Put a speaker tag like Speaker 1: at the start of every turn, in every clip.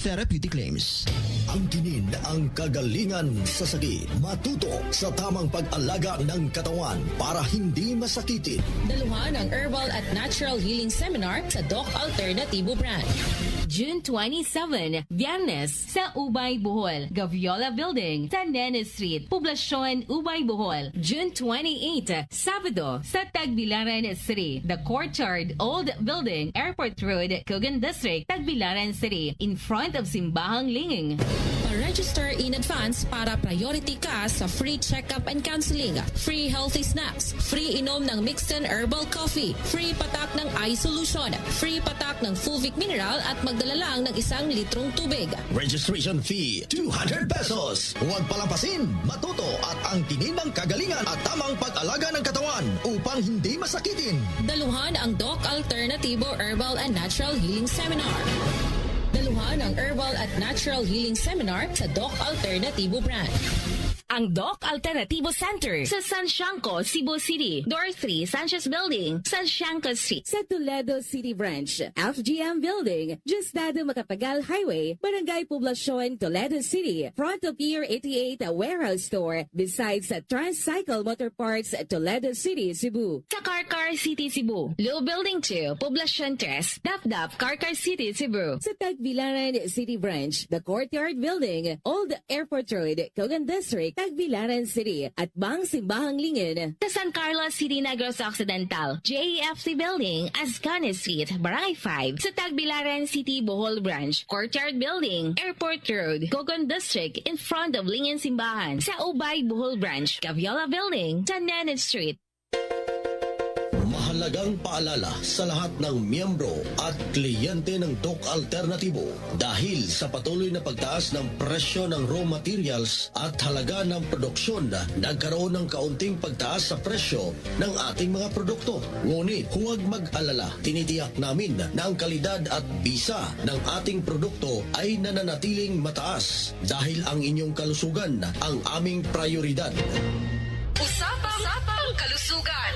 Speaker 1: therapeutic claims.
Speaker 2: Angkinin ang kagalingan sa sakit. Matuto sa tamang pag-alaga ng katawan para hindi masakitin.
Speaker 3: Daluhan ang Herbal at Natural Healing Seminar sa Doc Alternativo Brand.
Speaker 4: June 27, Biyernes sa Ubay, Bohol, Gaviola Building, Tanene Street, Poblacion, Ubay, Bohol. June 28, Sabado sa Tagbilaran City, The Courtyard, Old Building, Airport Road, Cogan District, Tagbilaran City, in front of Simbahang Linging.
Speaker 3: Pa-register in advance para priority ka sa free check-up and counseling, free healthy snacks, free inom ng mixed and herbal coffee, free patak ng eye solution, free patak ng Fulvic Mineral at magdala lang ng 1 litrong tubig.
Speaker 2: Registration fee, 200 pesos. Huwag palampasin, matuto at angkinin ang kagalingan at tamang pag-alaga ng katawan upang hindi masakitin.
Speaker 3: Daluhan ang Doc Alternativo Herbal and Natural Healing Seminar. Daluhan ang Herbal at Natural Healing Seminar sa Doc Alternativo Brand.
Speaker 4: Ang Doc Alternativo Center sa San Siangco, Cebu City. Door 3, Sanchez Building, San Siangco Street.
Speaker 5: Sa Toledo City Branch, FGM Building, Justado Macapagal Highway, Barangay Poblacion, Toledo City. Front of Pier 88 Warehouse Store, besides sa Transcycle Motor Parts, Toledo City, Cebu.
Speaker 4: Sa Carcar City, Cebu. Low Building 2, Poblacion 3, Dapdap, Carcar City, Cebu.
Speaker 5: Sa Tagbilaran City Branch, The Courtyard Building, Old Airport Road, Cogan District, Tagbilaran City, at Bang Simbahang Lingin.
Speaker 4: Sa San Carlos City, Negros Occidental, JAFC Building, Azcane Street, Barangay 5. Sa Tagbilaran City, Bohol Branch, Courtyard Building, Airport Road, Cogon District, in front of Lingin Simbahan. Sa Ubay, Bohol Branch, Gaviola Building, Tanene Street.
Speaker 2: Mahalagang paalala sa lahat ng miyembro at kliyente ng Doc Alternativo dahil sa patuloy na pagtaas ng presyo ng raw materials at halaga ng produksyon, nagkaroon ng kaunting pagtaas sa presyo ng ating mga produkto. Ngunit huwag mag-alala, tinitiyak namin na ang kalidad at bisa ng ating produkto ay nananatiling mataas dahil ang inyong kalusugan ang aming prioridad.
Speaker 3: Usapang kalusugan.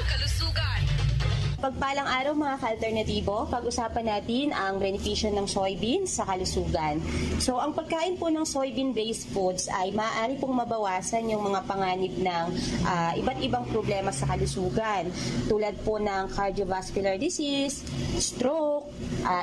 Speaker 6: Pagpalang araw mga ka-alternatibo, pag-usapan natin ang benepisyo ng soybeans sa kalusugan. So ang pagkain po ng soybean-based foods ay maaari pong mabawasan yung mga panganib ng iba't ibang problema sa kalusugan. Tulad po ng cardiovascular disease, stroke,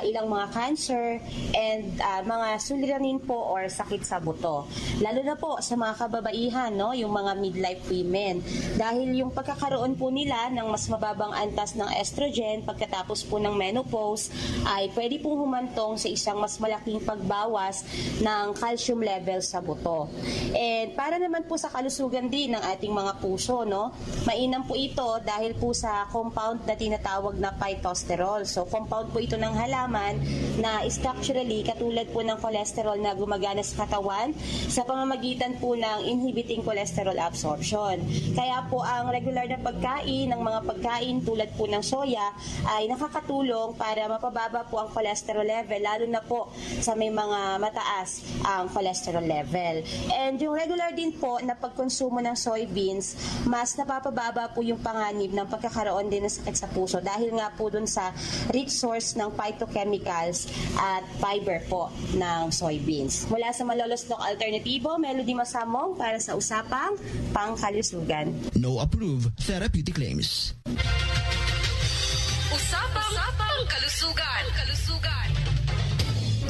Speaker 6: ilang mga cancer, and mga suliranin po or sakit sa buto. Lalo na po sa mga kababaihan, no, yung mga midlife women. Dahil yung pagkakaroon po nila ng mas mababang antas ng estrogen pagkatapos po ng menopause ay pwede pong humantong sa isang mas malaking pagbawas ng calcium level sa buto. And para naman po sa kalusugan din ng ating mga puso, no, mainam po ito dahil po sa compound na tinatawag na phytosterol. So compound po ito ng halaman na structurally katulad po ng cholesterol na gumagana sa katawan sa pamamagitan po ng inhibiting cholesterol absorption. Kaya po ang regular na pagkain ng mga pagkain tulad po ng soya ay nakakatulong para mapababa po ang cholesterol level, lalo na po sa may mga mataas ang cholesterol level. And yung regular din po na pagkonsumo ng soybeans, mas napapababa po yung panganib ng pagkakaroon din ng sakit sa puso dahil nga po dun sa rich source ng phytochemicals at fiber po ng soybeans. Mula sa Malolos Doc Alternativo, Melody Masamong para sa Usapang Pangkalusugan.
Speaker 1: No approved therapeutic claims.
Speaker 3: Usapang kalusugan.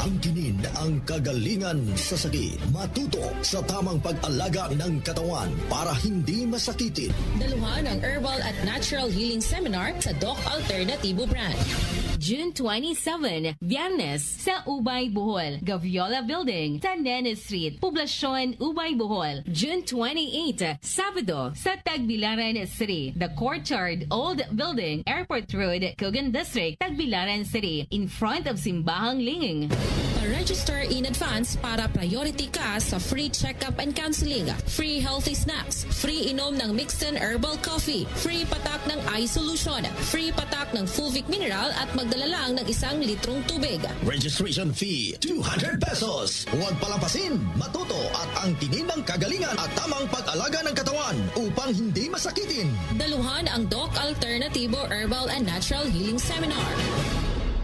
Speaker 2: Angkinin ang kagalingan sa sakit. Matuto sa tamang pag-alaga ng katawan para hindi masakitin.
Speaker 3: Daluhan ang Herbal at Natural Healing Seminar sa Doc Alternativo Brand.
Speaker 4: June 27, Biyernes sa Ubay, Bohol, Gaviola Building, Tanene Street, Poblacion, Ubay, Bohol. June 28, Sabado sa Tagbilaran City, The Courtyard, Old Building, Airport Road, Cogan District, Tagbilaran City, in front of Simbahang Linging.
Speaker 3: Pa-register in advance para priority ka sa free check-up and counseling, free healthy snacks, free inom ng mixed and herbal coffee, free patak ng eye solution, free patak ng Fulvic Mineral at magdala lang ng 1 litrong tubig.
Speaker 2: Registration fee, 200 pesos. Huwag palampasin, matuto at angkinin ang kagalingan at tamang pag-alaga ng katawan upang hindi masakitin.
Speaker 3: Daluhan ang Doc Alternativo Herbal and Natural Healing Seminar.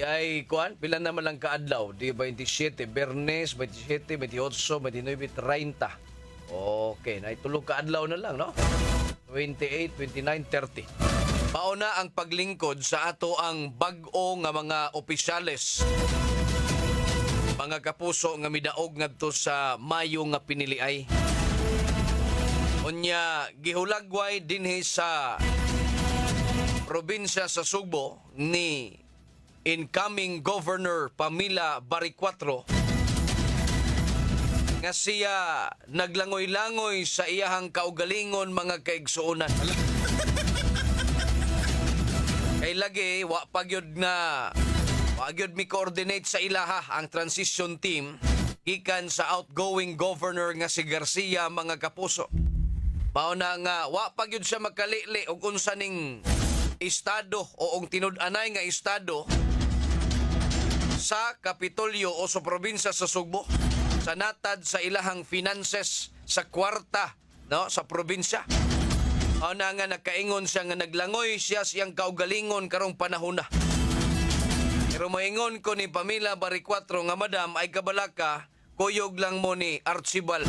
Speaker 7: Ay, kuan, pila naman lang kaadlaw? Di 27, Bernes, 27, 28, 29, 30. Okay, naitulog kaadlaw na lang, no? 28, 29, 30. Mauna ang paglingkod sa ato ang bag-o nga mga opisyales. Mga kapuso nga midaog ngadto sa Mayo nga piniliay. Unya, gihulagway dinhi sa probinsya sa Sugbo ni incoming Governor Pamela Baricuatro nga siya naglangoy-langoy sa iyahang kaugalingon mga kaigsuonan. Kay lagi, wa pagyod mi coordinate sa ilaha ang transition team gikan sa outgoing governor nga si Garcia mga kapuso. Mauna nga, wa pagyod siya makalili og unsa ning estado o og tinud-anay nga estado sa Kapitolyo o sa probinsya sa Sugbo sa natad sa ilahang finances sa kwarta, no, sa probinsya. Mauna nga nakaingon siya nga naglangoy siya siyang kaugalingon karong panahon na. Pero maingon ko ni Pamela Baricuatro nga madam ay kabalaka, kuyog lang mo ni Archibald.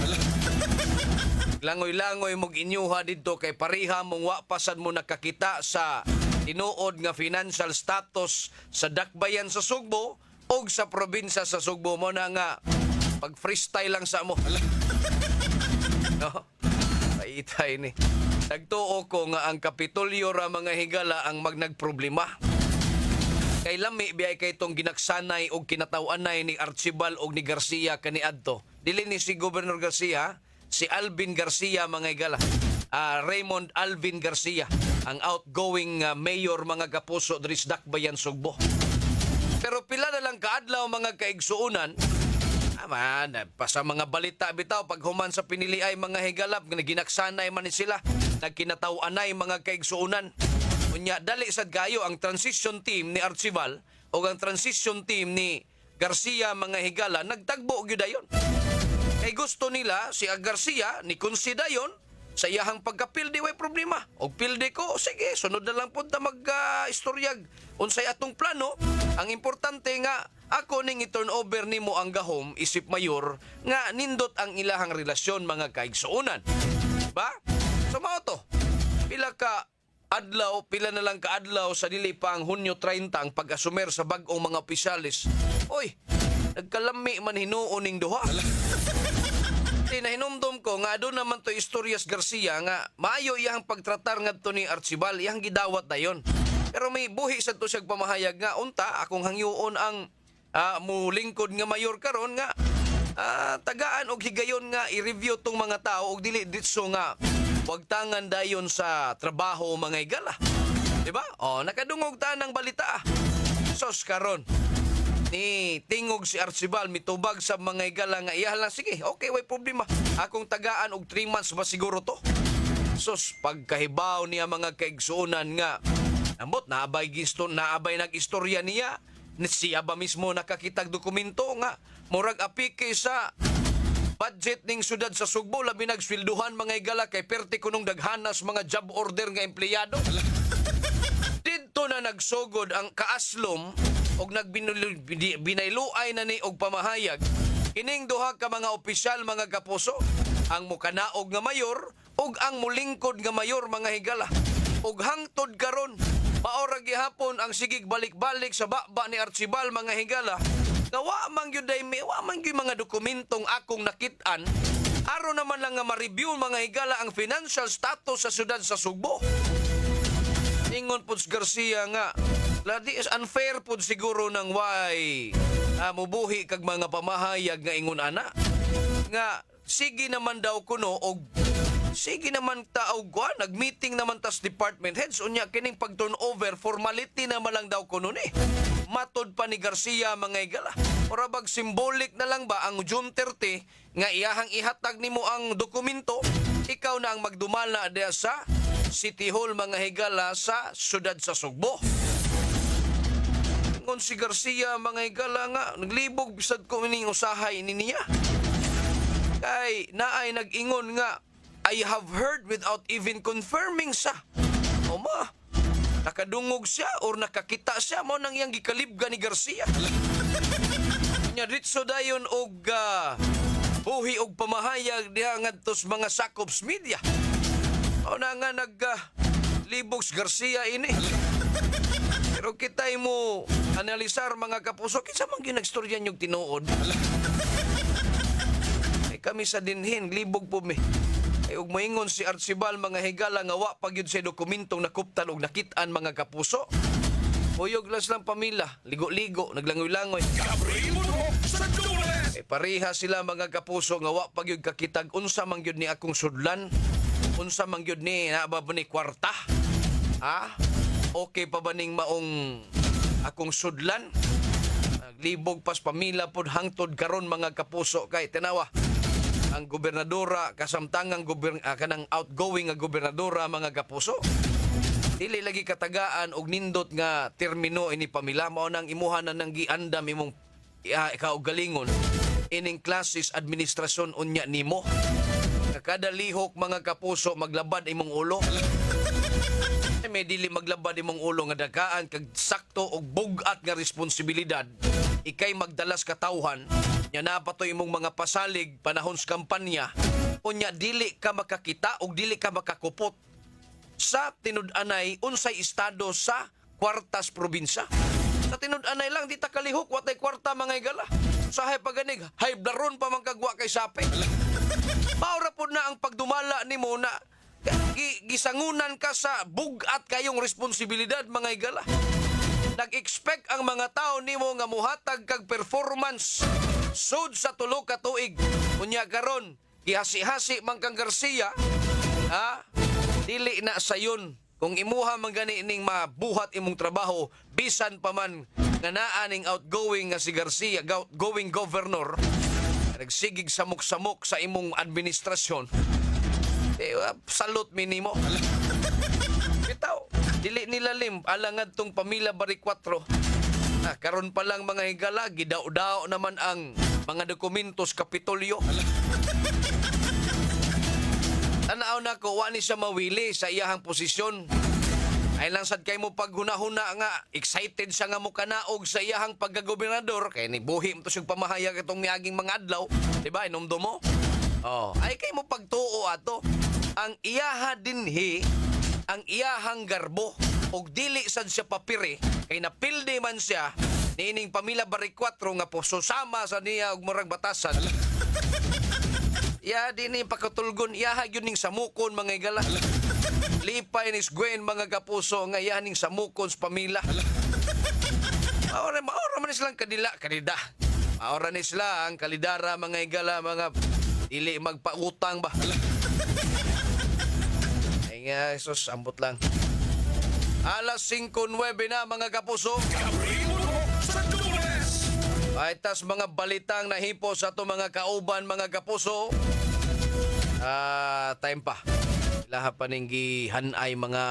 Speaker 7: Langoy-langoy mong inyuha dito kay pariha mong wapasan mo nakakita sa tinuod nga financial status sa dakbayan sa Sugbo o sa probinsya sa Sugbo mo na nga pag freestyle lang sa mo. No? Paitay ni. Nagtuo ko nga ang Kapitolyo ra mga higala ang magnagproblema. Kay lami biyay kay itong ginaksanay o kinatawanay ni Archibald o ni Garcia kaniadto. Dili ni si Governor Garcia, si Alvin Garcia mga higala. Raymond Alvin Garcia, ang outgoing mayor mga kapuso dris Dakbayan Sugbo. Pero pila na lang kaadlaw mga kaigsuunan, pa sa mga balita bitaw pag human sa pinili ay mga higalap ginaksanay man ni sila nagkinataw-anay mga kaigsuunan. Unya dali sad kayo ang transition team ni Archibald o ang transition team ni Garcia mga higala nagtagbo gyud dayon. Kay gusto nila si Garcia ni konsidayon sa iyahang pagkapildi way problema. Og pildi ko, sige, sunod na lang punta mag-istoryag. Unsay atong plano, ang importante nga ako ning i-turn over nimo ang gahom isip mayor nga nindot ang ilahang relasyon mga kaigsuonan. Ba? So mao to. Pila na lang kaadlaw sa dili pa ang Hunyo 30 ang pag-asumer sa bag-ong mga opisyalis. Oy, nagkalami man hinuon ning duha. Nahinumdum ko nga doon naman to Istorias Garcia nga maayo iyang pagtratar ngadto ni Archibald iyang gidawat dayon. Pero may buhi sa to siyang pamahayag nga unta akong hangyoon ang mulingkod nga mayor karon nga tagaan og higayon nga i-review tong mga tao og dili ditso nga wagtangan dayon sa trabaho mga higala. Diba? Nakadungog ta ng balita. Sos karon ni tingog si Archibald mitubag sa mga higala nga iya lang sige okay way problema akong tagaan og 3 months ba siguro to. Sos pagkahibaw niya mga kaigsuonan nga ambot naabay nag-istorya niya siya ba mismo nakakitag dokumento nga murag apike sa budget ning syudad sa Sugbo labi nagswelduhan mga higala kay perti kunong daghanas mga job order nga empleyado. Dito na nagsugod ang kaaslom og binayluay na ni og pamahayag kining duha ka mga opisyal mga kapuso ang mukanaog nga mayor ug ang mulingkod nga mayor mga higala ug hangtod karon maora gihapon ang sigig balik-balik sa baba ni Archibald mga higala nga wa man gyud mga dokumentong akong nakit-an aron naman lang nga ma-review mga higala ang financial status sa syudad sa Sugbo. Ingon po Garcia nga ladi is unfair po siguro ng why mubuhi kag mga pamahayag nga ingon ana nga sige naman daw kuno og sige naman taog nagmeeting naman tas department heads unya kining pag turnover formality naman lang daw kuno ni matod pa ni Garcia mga higala ora bag symbolic na lang ba ang June 30 nga iyahang ihatag nimo ang dokumento ikaw na ang magdumala diha sa City Hall mga higala sa syudad sa Sugbo. Ngon si Garcia mga higala nga naglibog bisad ko ning usahay ni niya. Kay naay nag-ingon nga I have heard without even confirming sa. nakadungog siya or nakakita siya mo nang iyang gikalibga ni Garcia. Nya ditso dayon og buhi og pamahayag diha ngadtos mga sakops media. O na nga libogs Garcia ini. Pero kitay mo analisar mga kapuso, kinsa man ginagstorya niyog tinuod. Ay kami sa dinhin, libog po mi. Ay ug moingon si Archibal mga higala nga wa pa gyud sa dokumentong nakuptan og nakit-an mga kapuso. Uyog lang silang pamilya, ligo-ligo, naglangoy-langoy. Ay pareha sila mga kapuso nga wa pa gyud kakitag unsa man gyud ni akong sudlan. Unsa man gyud ni naaba ba ni kwarta? Ha? Okay pa ba ning maong akong sudlan? Naglibog pas pamilya pod hangtod karon mga kapuso kay tanawa. Ang gobernadora kasamtangang kanang outgoing nga gobernadora mga kapuso. Dili lagi katagaan og nindot nga termino ini pamilya mao nang imuha na nang giandam imong kaugalingon ining klasis administrasyon unya nimo. Kada lihok mga kapuso maglabad imong ulo. May dili maglabad imong ulo nga dagaan kag sakto og bugat nga responsibilidad. Ikay magdalas katawhan nya napatoy imong mga pasalig panahon sa kampanya. Unya dili ka makakita og dili ka makakupot sa tinud-anay unsay estado sa kwartas probinsya. Sa tinud-anay lang di ta kalihok watay kwarta mga igala. Sahay paganig hay blaron pa man kagwa kay sape. Maura po na ang pagdumala ni mo na gisangunan ka sa bugat kayong responsibilidad mga igala. Nag-expect ang mga tao ni mo nga muhatag kag performance sud sa tulo ka tuig. Unya karon gihasi-hasi man kang Garcia, dili na sayon kung imuha man gani ning mabuhat imong trabaho bisan pa man nga naa ning outgoing nga si Garcia, outgoing governor. Nagsigig samok-samok sa imong administrasyon. Salute minimo. Bitaw, dili nilalim alangad tong pamilya Bari 4. Karon pa lang mga higala, gidaw-daw naman ang mga dokumentos Kapitolyo. Tanaw na ko, wani siya mawili sa iyahang posisyon. Ay lang sad kay mo paghuna-huna nga, excited siya nga mo kanaog sa iyahang pagkagobernador. Kaya ni buhi mo to siyang pamahayag itong miaging mga adlaw. Diba, inomdo mo? Ay kay mo pagtuo ato. Ang iyaha dinhi, ang iyahang garbo, og dili sad siya papire, kay napildi man siya, nining pamilya Bari 4 nga po susama sa niya og murag batasan. Di ni pakatulgon, iyaha yun ning samukon mga igala. Lipay ni Gwen mga kapuso nga yaning samukon sa pamilya. Maora man silang kanida. Maora ni sila ang kalidara mga igala, mga dili magpautang ba. Ay nga, sus, ambot lang. Alas 5:09 na mga kapuso. Paitas mga balitang nahipo sa ato mga kauban mga kapuso. Time pa. Laha pa ning gihanay mga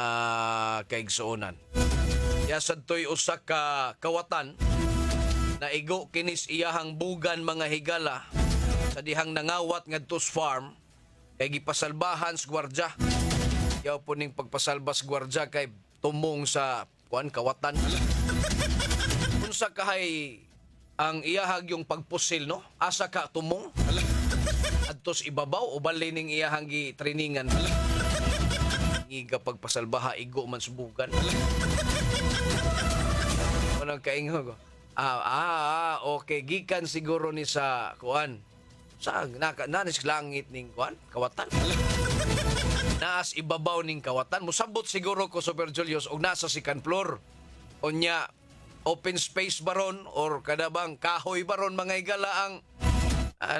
Speaker 7: kaigsuonan. Yasad to'y usa ka kawatan na igo kinis iyahang bugan mga higala sa dihang nangawat ngadto sa farm kay gipasalbahan sa gwardya. Yaw po ning pagpasalba sa gwardya kay tumong sa kawatan. Unsa kahay ang iyahag yung pagpusil no? Asa ka tumong? Adtos ibabaw o bali ning iyahang gi-trainingan? Iga pagpasalbaha, igo man subukan. Anong kaingo ko? Okay. Gikan siguro ni sa kuan. Sa nanis langit ning kuan, kawatan. Naas ibabaw ning kawatan. Musabot siguro ko Super Julius og nasa second floor. Onya, open space baron or kadabang kahoy baron mga igala ang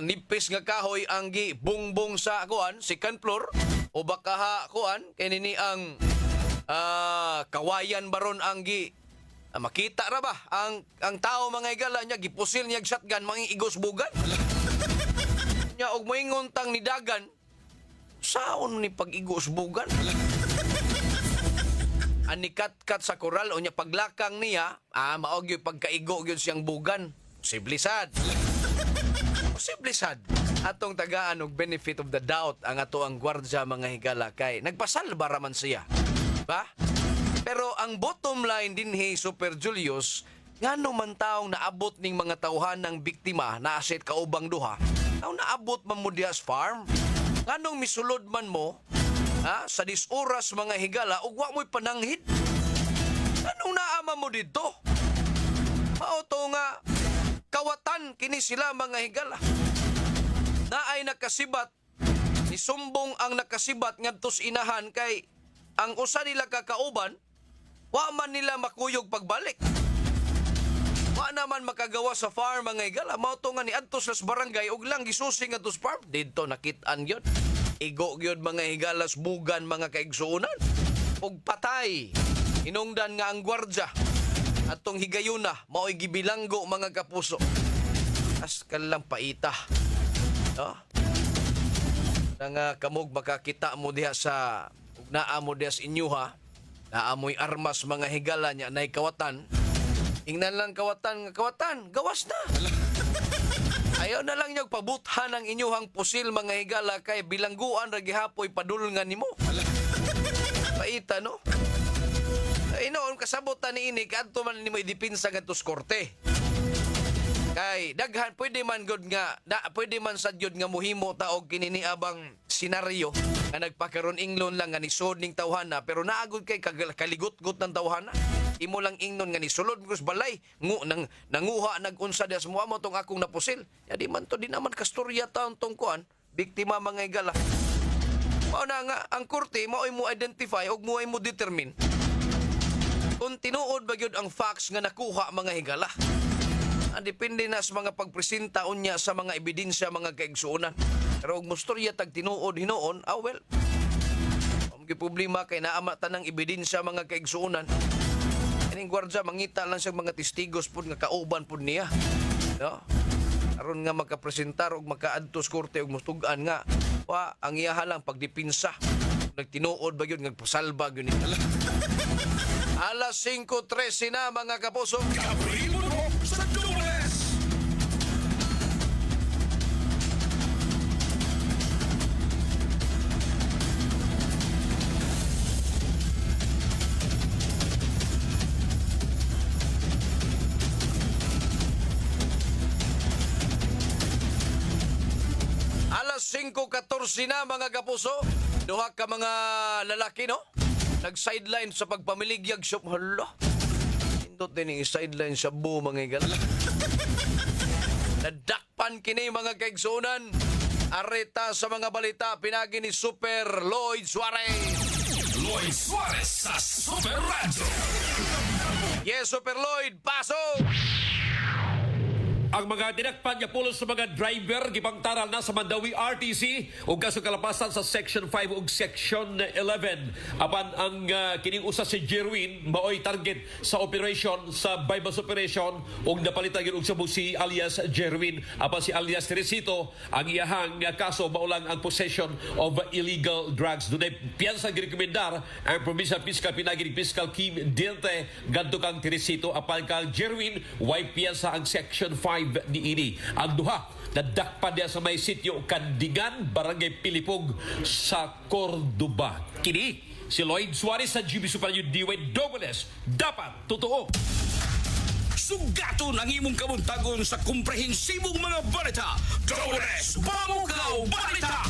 Speaker 7: nipis nga kahoy ang gibungbong sa kuan, second floor. O baka kuan kay nini ang kawayan baron ang makita ra ba ang tao mga igala niya gipusil niya shotgun mga igos bugan nya og moingon tang nidagan saon ni pag-igos bugan anikat-kat sa koral o nya paglakang niya maog yung pagkaigo yun siyang bugan siblisad atong tagaan og benefit of the doubt ang ato ang gwardya mga higala kay nagpasalba raman siya ba Pero ang bottom line din, hey, Super Julius, ngano man taong naabot ning mga tauhan ng biktima na aset kaubang duha, taong naabot man mo diha sa farm, nganong misulod man mo, sa disoras mga higala, ug wa mo'y pananghid. Anong naama mo dito? Mauto nga, kawatan kini sila mga higala. Naay nakasibat, isumbong ang nakasibat ngadto sa inahan kay ang usa nila kakauban, wa man nila makuyog pagbalik. Wa naman makagawa sa farm mga higala. Mauto nga ni adto sa barangay ug lang gisusing adto sa farm. Dito nakit-an gyud. Igo gyud mga higalas bugan mga kaigsuonan. Ug patay. Hinungdan nga ang gwardya atong higayuna mao'y gibilanggo mga kapuso. As kalang paita. No? Nga kamog makakita mo diha sa ug naa mo diha sa inyo ha. Naamoy armas mga higala nya nay kawatan. Ingnan lang kawatan, gawas na. Ayaw na lang niyog pabuthan ang inyuhang pusil mga higala kay bilangguan ra gihapoy padulngan nimo. Paita no? Inoon kasabot ni ini kadto man nimo idipinsa ngadto sa korte. Kay daghan pwede man gud nga pwede man sad gyud nga muhimo ta og kininiabang senaryo nga nagpakaron inglon lang nga nisod ning tawhana pero naagud kay kaligot-got ng tawhana. Imo lang ingnon nga nisulod ko sa balay nanguha nagunsa diha sa mo tong akong napusil. Ya di man to di naman kastorya taon tong kuan biktima mga higala. Mao na nga ang korte mao'y mo identify og mo'y mo determine kung tinuod ba gyud ang facts nga nakuha mga higala. Depende na sa mga pagpresenta unya sa mga ebidensya mga kaigsuonan. Pero og mustorya tag tinuod hinoon, well, ang problema kay naama tanang ebidensya mga kaigsuonan. Ining gwardya mangita lang sa mga testigos pud nga kauban pud niya. No? Aron nga makapresentar og makaadto sa korte og mustug-an nga ang iyaha lang pagdipinsa. Nagtinuod ba gyud nga pasalba gyud ni. Alas 5:13 na mga kapuso.
Speaker 8: Kabribo mo sa Dubles!
Speaker 7: Alas 5:14 na mga kapuso. Duha ka mga lalaki no? Nag-sideline sa pagpamiligyag shop. Hala. Indot din yung sideline sa buo mga higala. Nadakpan kini mga kaigsuonan. Areta sa mga balita pinagi ni Super Lloyd Suarez.
Speaker 8: Lloyd Suarez sa Super Radio.
Speaker 7: Yes, Super Lloyd, pasok!
Speaker 9: Ang mga dinakpan niya pulos sa mga driver gipangtaral na sa Mandawi RTC ug kaso kalapasan sa Section 5 ug Section 11. Apan ang kining usa si Jerwin maoy target sa operation sa bypass operation ug napalitan gyud og sa si alias Jerwin. Apan si alias Teresito ang iyahang kaso maulang ang possession of illegal drugs. Dunay piyansa girekomendar ang Provincial Fiscal pinagi ni Fiscal Kim Diente ngadto kang Teresito apan kang Jerwin way piyansa ang Section 5 ni ini. Ang duha nadakpan diya sa may sitio Kandigan, Barangay Pilipog sa Cordoba. Kini si Lloyd Suarez sa GB Super News DWS. Dapat totoo.
Speaker 8: Sugato ng imong kabuntagon sa komprehensibong mga balita. Dubles! Pamukaw Balita!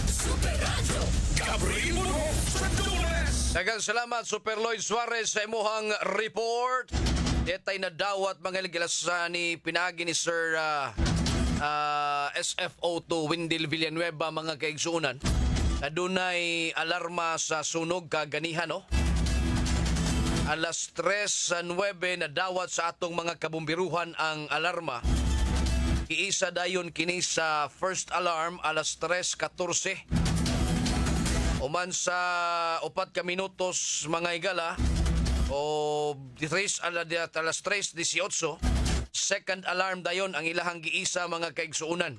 Speaker 8: Super Radio! Kabribo mo sa Dubles!
Speaker 7: Daghang salamat Super Lloyd Suarez sa imuhang report. Detay na dawat mga gilasan ni pinagi ni Sir SFO2 Windel Villanueva mga kaigsuonan. Adunay alarma sa sunog kaganihan no. Alas 3:09 na dawat sa atong mga kabumbiruhan ang alarma. Iisa dayon kini sa first alarm alas 3:14. Uman sa 4 ka minutos mga higala o alas 3:18, second alarm dayon ang ilahang giisa mga kaigsuonan.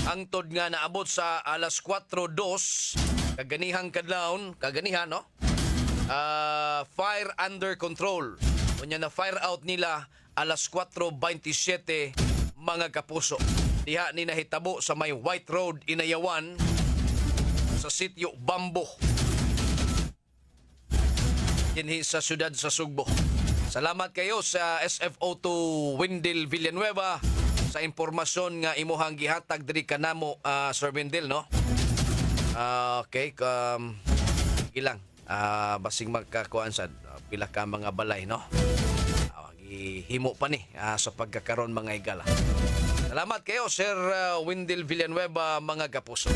Speaker 7: Angtod nga naabot sa alas 4:02 kaganihang kadlawon, kaganihan no? Fire under control. Unya na fire out nila alas 4:27 mga kapuso. Diha ni nahitabo sa may White Road, Inayawan sa sitio Bambo. dinhi sa syudad sa Sugbo. Salamat kayo sa SFO2 Wendell Villanueva sa impormasyon nga imuhang gihatag diri kanamo, Sir Wendell, no? Okay, ilang basing magkakuan sa pila ka mga balay, no? Himo pa ni sa pagkakaroon mga higala. Salamat kayo, Sir Wendell Villanueva, mga kapuso.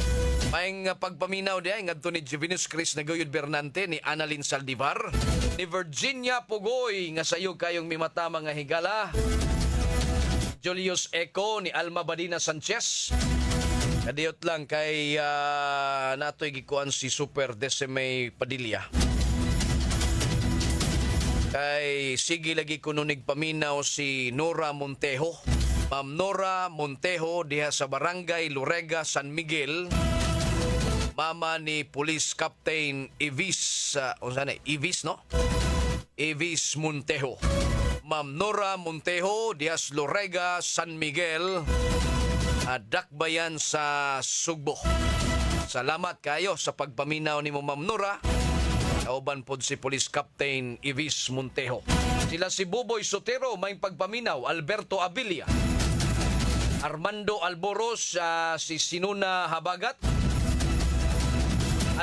Speaker 7: Maing pagpaminaw diay ngadto ni Jovinus Chris Naguyod Bernante, ni Annalyn Saldivar, ni Virginia Pugoy nga sayo kayong mimata mga higala, Julius Eco, ni Alma Badina Sanchez. Kadiyot lang kay natoy gikuan si Super Decime Padilla. Kay sige lagi ko nunig paminaw si Nora Montejo. Ma'am Nora Montejo diha sa Barangay Lurega, San Miguel. Mama ni Police Captain Evis, Evis, no? Evis Montejo. Ma'am Nora Montejo diha sa Lurega, San Miguel. Dakbayan sa Sugbo. Salamat kayo sa pagpaminaw ni Ma'am Nora. Kauban pod si Police Captain Evis Montejo. Sila si Buboy Sotero, may pagpaminaw, Alberto Abilia, Armando Alboros, si Sinuna Habagat,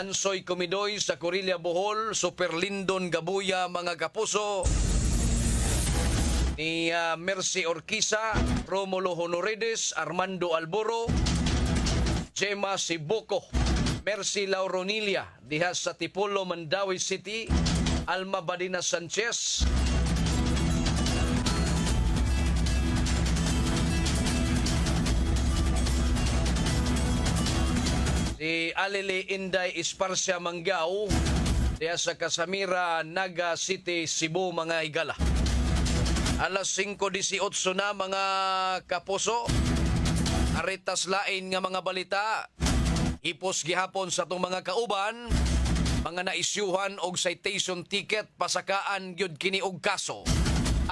Speaker 7: Ansoy Comidoy sa Corilla Bohol, Super Lindon Gabuya, mga kapuso, ni Mercy Orquiza, Romulo Honoredes, Armando Alboro, Gemma Sibuco, Mercy Lauronilia, diha sa Tipolo, Mandawi City, Alma Badina Sanchez, si Alili Inday Esparcia Manggao, diha sa Casamira, Naga City, Cebu, mga higala. Alas 5:18 na, mga kapuso. Aritas lain nga mga balita. Ipos gihapon sa itong mga kauban, mga naisyuhan og citation ticket, pasakaan gyud kini og kaso.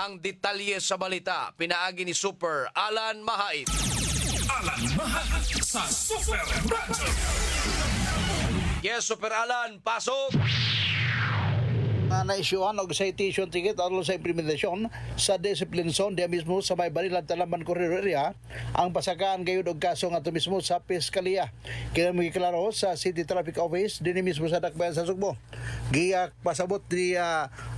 Speaker 7: Ang detalye sa balita, pinaagi ni Super Alan Mahait.
Speaker 8: Alan Mahait sa Super Radyo.
Speaker 7: Yes, Super Alan, pasok!
Speaker 10: Na-issuean og citation ticket aron sa implementasyon sa discipline zone diya mismo sa may Barilan Talaman Corridor area ang pasakaan gayud og kaso ngadto mismo sa Piskalya. Kaya magiklaro sa City Traffic Office dinhi mismo sa Dakbayan sa Sugbo. Giyak pasabot ni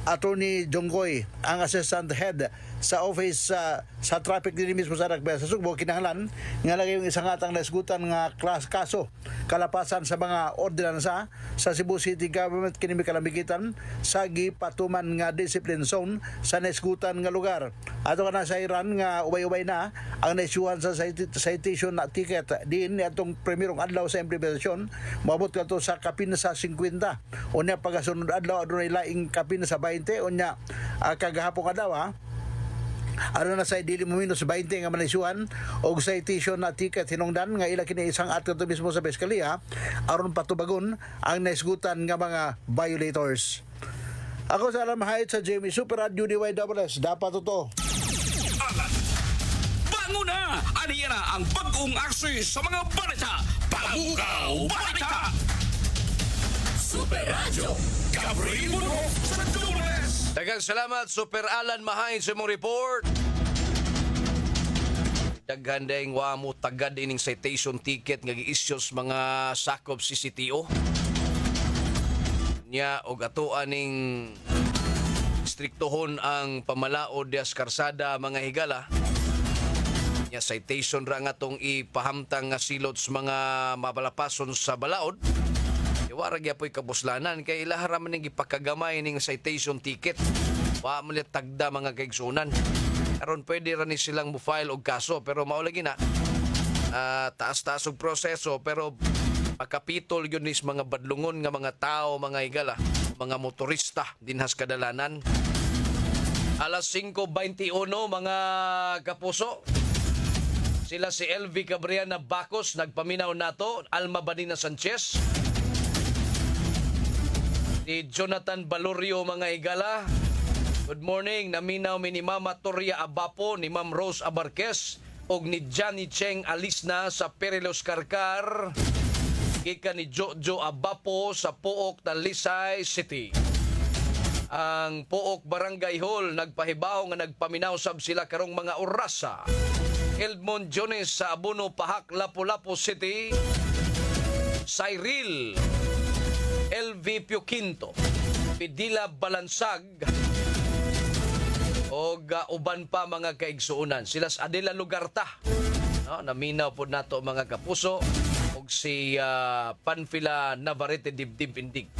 Speaker 10: Attorney Jonggoy, ang assistant head sa office sa traffic dinhi mismo sa Dakbayan sa Sugbo, kinahanglan nga lagi yung isang atang naisgutan nga kaso kalapasan sa mga ordinansa sa Cebu City Government kini kalamigitan sa gipatuman nga discipline zone sa naisgutan nga lugar. Ato kana sa Iran nga ubay-ubay na ang naisyuhan sa citation na ticket din atong primerong adlaw sa implementasyon, maabot kadto sa kapin sa 50. Unya pagasunod adlaw adunay laing kapin sa 20, unya kagahapon adlaw ano na sa dili mo minus 20 nga manaisuan og citation na ticket hinungdan nga ila kini isang ato mismo sa Piskalya aron patubagon ang naisgutan nga mga violators. Ako sa Alan Mahait sa Jamie Super Radio DYWS, dapat totoo.
Speaker 8: Alan, bango na! Aniya na ang bagong aksi sa mga balita. Pamukaw Balita! Super Radio, Gabriel Muno sa Dubles.
Speaker 7: Daghang salamat, Super Alan Mahait, sa mong report. Daghan dayong wamo tagad ining citation ticket nga gi-issues mga sakop CCTO. Nya og ato aning striktohon ang pamalaod dias karsada, mga higala. Nya citation ra nga tong ipahamtang nga silot sa mga mapalapason sa balaod. Iwara gyapoy kabuslanan kay ilahara man ning ipakagamay ning citation ticket. Wa man tagda mga kaigsunan. Aron pwede ra ni silang mo-file og kaso, pero mao lagi na taas-taas og proseso, pero makapitol yun is mga badlungon nga mga tao, mga higala, mga motorista dinhas kadalanan. Alas 5:21, mga kapuso. Sila si LV Cabriana Bacos, nagpaminaw nato, Alma Badina Sanchez, ni Jonathan Balorio, mga higala. Good morning, naminaw mi ni Mama Toria Abapo, ni Ma'am Rose Abarquez, og ni Johnny Cheng Alisna sa Perelos Karkar. Gika ni Jojo Abapo sa Pook, Talisay City. Ang Pook Barangay Hall nagpahibaw nga nagpaminaw sab sila karong mga orasa. Elmond Jones sa Abono Pahak, Lapu-Lapu City. Cyril LV Pioquinto, Pidila Balansag o uban pa mga kaigsuunan. Sila sa Adela Lugarta. No, naminaw po nato mga kapuso og si Panfila Navarrete Dibdib Indig.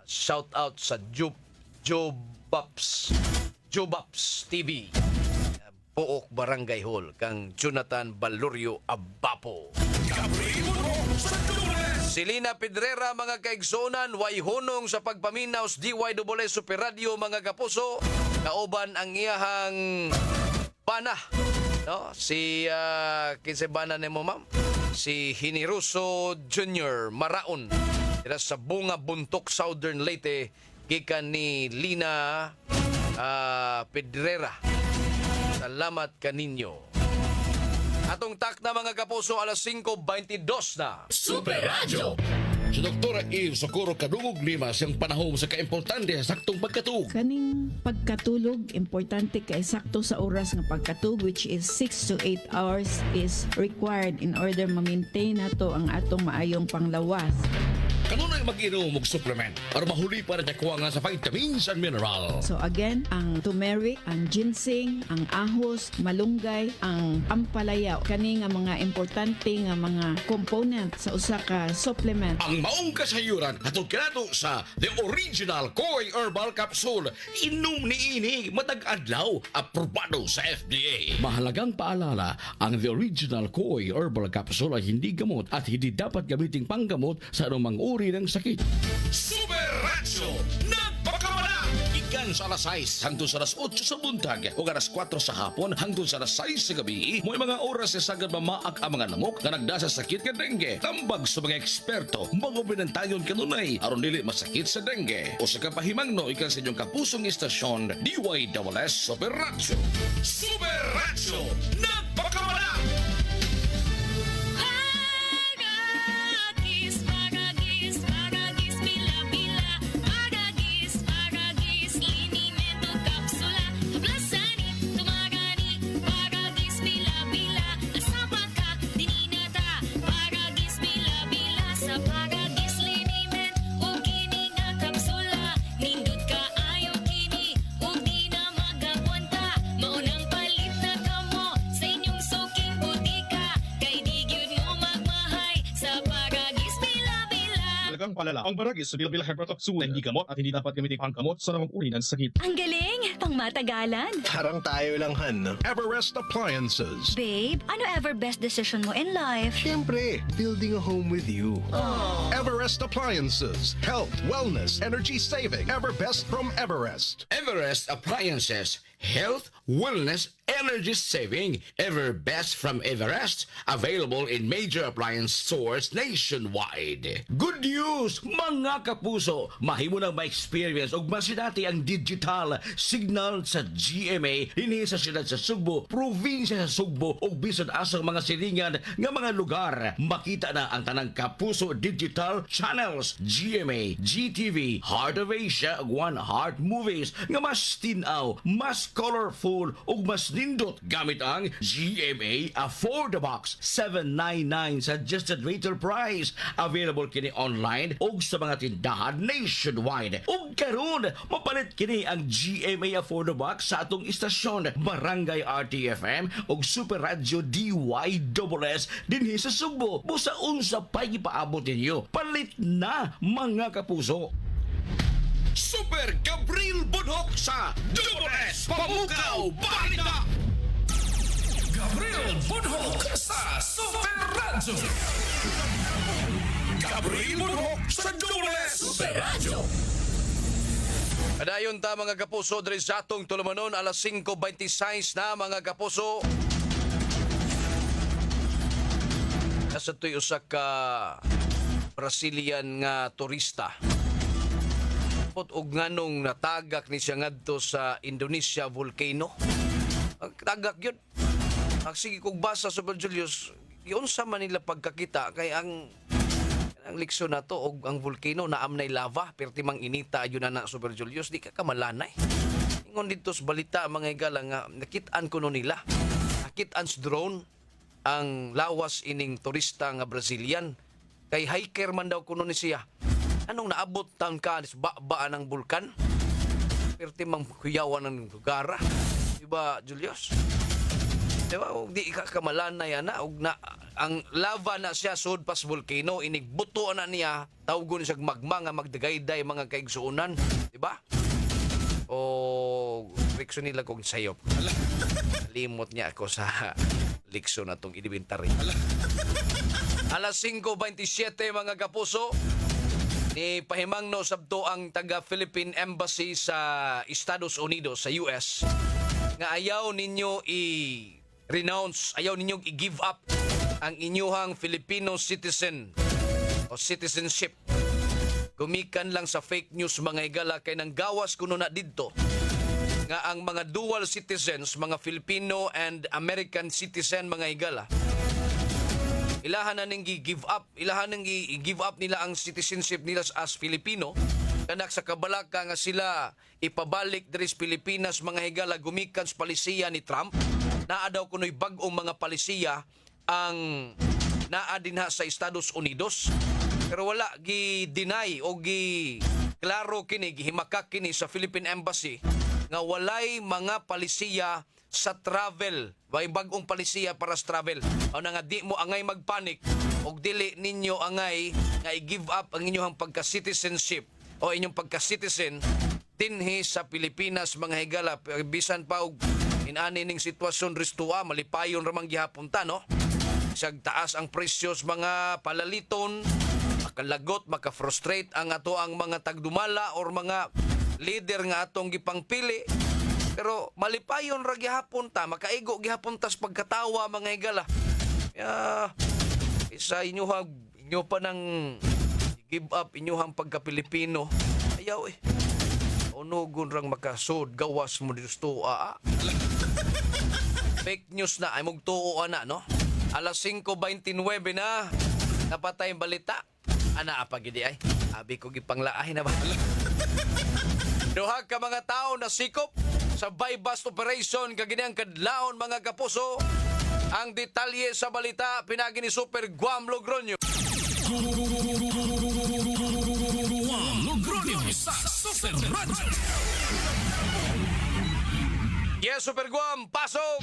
Speaker 7: Shout out sa Jobaps TV. Pook Barangay Hall kang Jonathan Valorio Abapo. Silina Pedrera mga kaigsunan, way hunong sa pagpaminaw sa DYWS Super Radio mga kapuso. Kauban ang iyahang bana. No? Si kinsa bana nimo ma'am? Si Hiniruso Jr. Maraon. Ira sa Bunga Buntok, Southern Leyte, gikan ni Lina Pedrera. Salamat kaninyo. Atong tak na mga kapuso, alas 5:22 na.
Speaker 11: Super Radio. Si Dr. Eve Socorro kadungog lima siyang panahon sa kaimportante sa saktong pagkatug.
Speaker 12: Kaning pagkatulog, importante kay sakto sa oras nga pagkatug, which is 6 to 8 hours is required in order ma-maintain nato ang atong maayong panglawas.
Speaker 11: Kanunay mag-inom og supplement para mahuli para nakuha nga sa vitamins and mineral.
Speaker 12: So again, ang turmeric, ang ginseng, ang ahos, malunggay, ang ampalaya, kani nga mga importante nga mga component sa usa ka supplement.
Speaker 11: Ang maong kasayuran hatod kanato sa The Original Koi Herbal Capsule. Inom niini matag adlaw, aprobado sa FDA. Mahalagang paalala, ang The Original Koi Herbal Capsule ay hindi gamot at hindi dapat gamiting panggamot sa anumang uri ng sakit. Super Ratio nagpakamala! Ikan sa alas 6 hangtod sa alas 8 sa buntag o alas 4 sa hapon hangtod sa alas 6 sa gabi. May mga oras sa sagad mamaak ang mga namok na nagdasa sakit ka dengue. Tambag sa mga eksperto, magubinantayon kanunay aron dili masakit sa dengue. O sa kapahimangno ikan sa inyong kapusong istasyon, DYWS Super Ratio. Super Ratio nagpakamala!
Speaker 13: Palala. Ang baragis sa Bilbil Hypertoxul ay hindi gamot at hindi dapat gamitin panggamot sa namang uri ng sakit.
Speaker 14: Ang galing! Pangmatagalan!
Speaker 15: Parang tayo lang, Han. Everest Appliances.
Speaker 14: Babe, ano ever best decision mo in life?
Speaker 15: Siyempre, building a home with you. Everest Appliances. Health, wellness, energy saving. Everbest from Everest.
Speaker 11: Everest Appliances. Health, wellness, energy saving. Everbest from Everest. Available in major appliance stores nationwide. Good news, mga kapuso! Mahimo nang ma-experience og masidati ang digital signal sa GMA dinhi sa siyudad sa Sugbo, probinsya sa Sugbo ug bisan asang mga silingan nga mga lugar. Makita na ang tanang kapuso digital channels GMA, GTV, Heart of Asia ug One Heart Movies nga mas tinaw, mas colorful ug mas nindot gamit ang GMA Affordabox 799 suggested retail price. Available kini online ug sa mga tindahan nationwide. Ug karon mapalit kini ang GMA Affordabox sa atong istasyon Barangay RTFM ug Super Radio DYWS dinhi sa Sugbo. Busa unsa pay ipaabot ninyo. Palit na mga kapuso. Super Gabriel Bunhok sa DWS Pamukaw Balita!
Speaker 8: Gabriel Bunhok sa Super Radio. Gabriel Bunhok sa DWS Super Radio.
Speaker 7: Padayon ta mga kapuso, diri sa atong tulumanon, alas 5:26 na mga kapuso. Nasa to'y usa ka Brazilian nga turista. Og nganong natagak ni siya ngadto sa Indonesia volcano. Ang tagak yun. Ang sige kong basa sa Julius, yun sa Manila pagkakita kay ang ang leksyon na to og ang volcano naamnay lava perti mang inita ayun na Super Julius di ka kamalanay. Ingon dito sa balita mga higala nga nakitaan ko no nila. Nakitaan sa drone ang lawas ining turista nga Brazilian kay hiker man daw kuno ni siya. Anong naabot taon ka sa baan ng bulkan? Perti mang kuyawan ng lugar. Diba Julius? Diba? Og di ka kamalanay na og na ang lava na siya sud pas volcano inigbuto na niya tawgon siya magma nga magdagayday mga kaigsuonan, di ba? O likso nila kong sayop. Limot niya ako sa likso na tong inibentary. Alas 5:27 mga kapuso, ni pahimangno sabto ang taga Philippine Embassy sa Estados Unidos sa US nga ayaw ninyo i-renounce, ayaw ninyo i-give up ang inyuhang Filipino citizen o citizenship. Gumikan lang sa fake news mga higala kay nang gawas kuno na didto nga ang mga dual citizens, mga Filipino and American citizen mga higala, ilahan na ning give up nila ang citizenship nila as Filipino kanak sa kabalaka nga sila ipabalik diri sa Pilipinas mga higala gumikan sa palisiya ni Trump. Naa daw kuno'y bag-ong mga palisiya ang naa dinha sa Estados Unidos pero wala gi-deny o gi-klaro kini gihimakak kini sa Philippine Embassy nga walay mga palisiya sa travel, may bag-ong palisiya para sa travel. O na nga di mo angay magpanik og dili ninyo angay nga i-give up ang inyong pagka-citizenship o inyong pagka-citizen dinhi sa Pilipinas mga higala bisan pa og inani ning sitwasyon ristua malipayon ramang gihapunta no. Sag taas ang presyos mga palaliton, makalagot, maka-frustrate ang ato ang mga tagdumala or mga leader nga atong gipangpili. Pero malipayon ra gihapon ta, makaigo gihapon ta sa pagkatawa mga higala. Isa inyo pa nang give up inyong pagka-Pilipino. Ayaw unugon rang makasod, gawas mo dito Fake news na, ay mugtuo na no? Alas 5:29 na, napatay ang balita. Ana apagidi ay, abi ko gipanglaay na ba? Duha ka mga tao na sikop sa buy-bust operation kaginang kadlaon mga kapuso. Ang detalye sa balita pinagi ni Super Guam Logroño.
Speaker 8: Logroño sa Super Radio.
Speaker 7: Yes, Super Guam, pasok!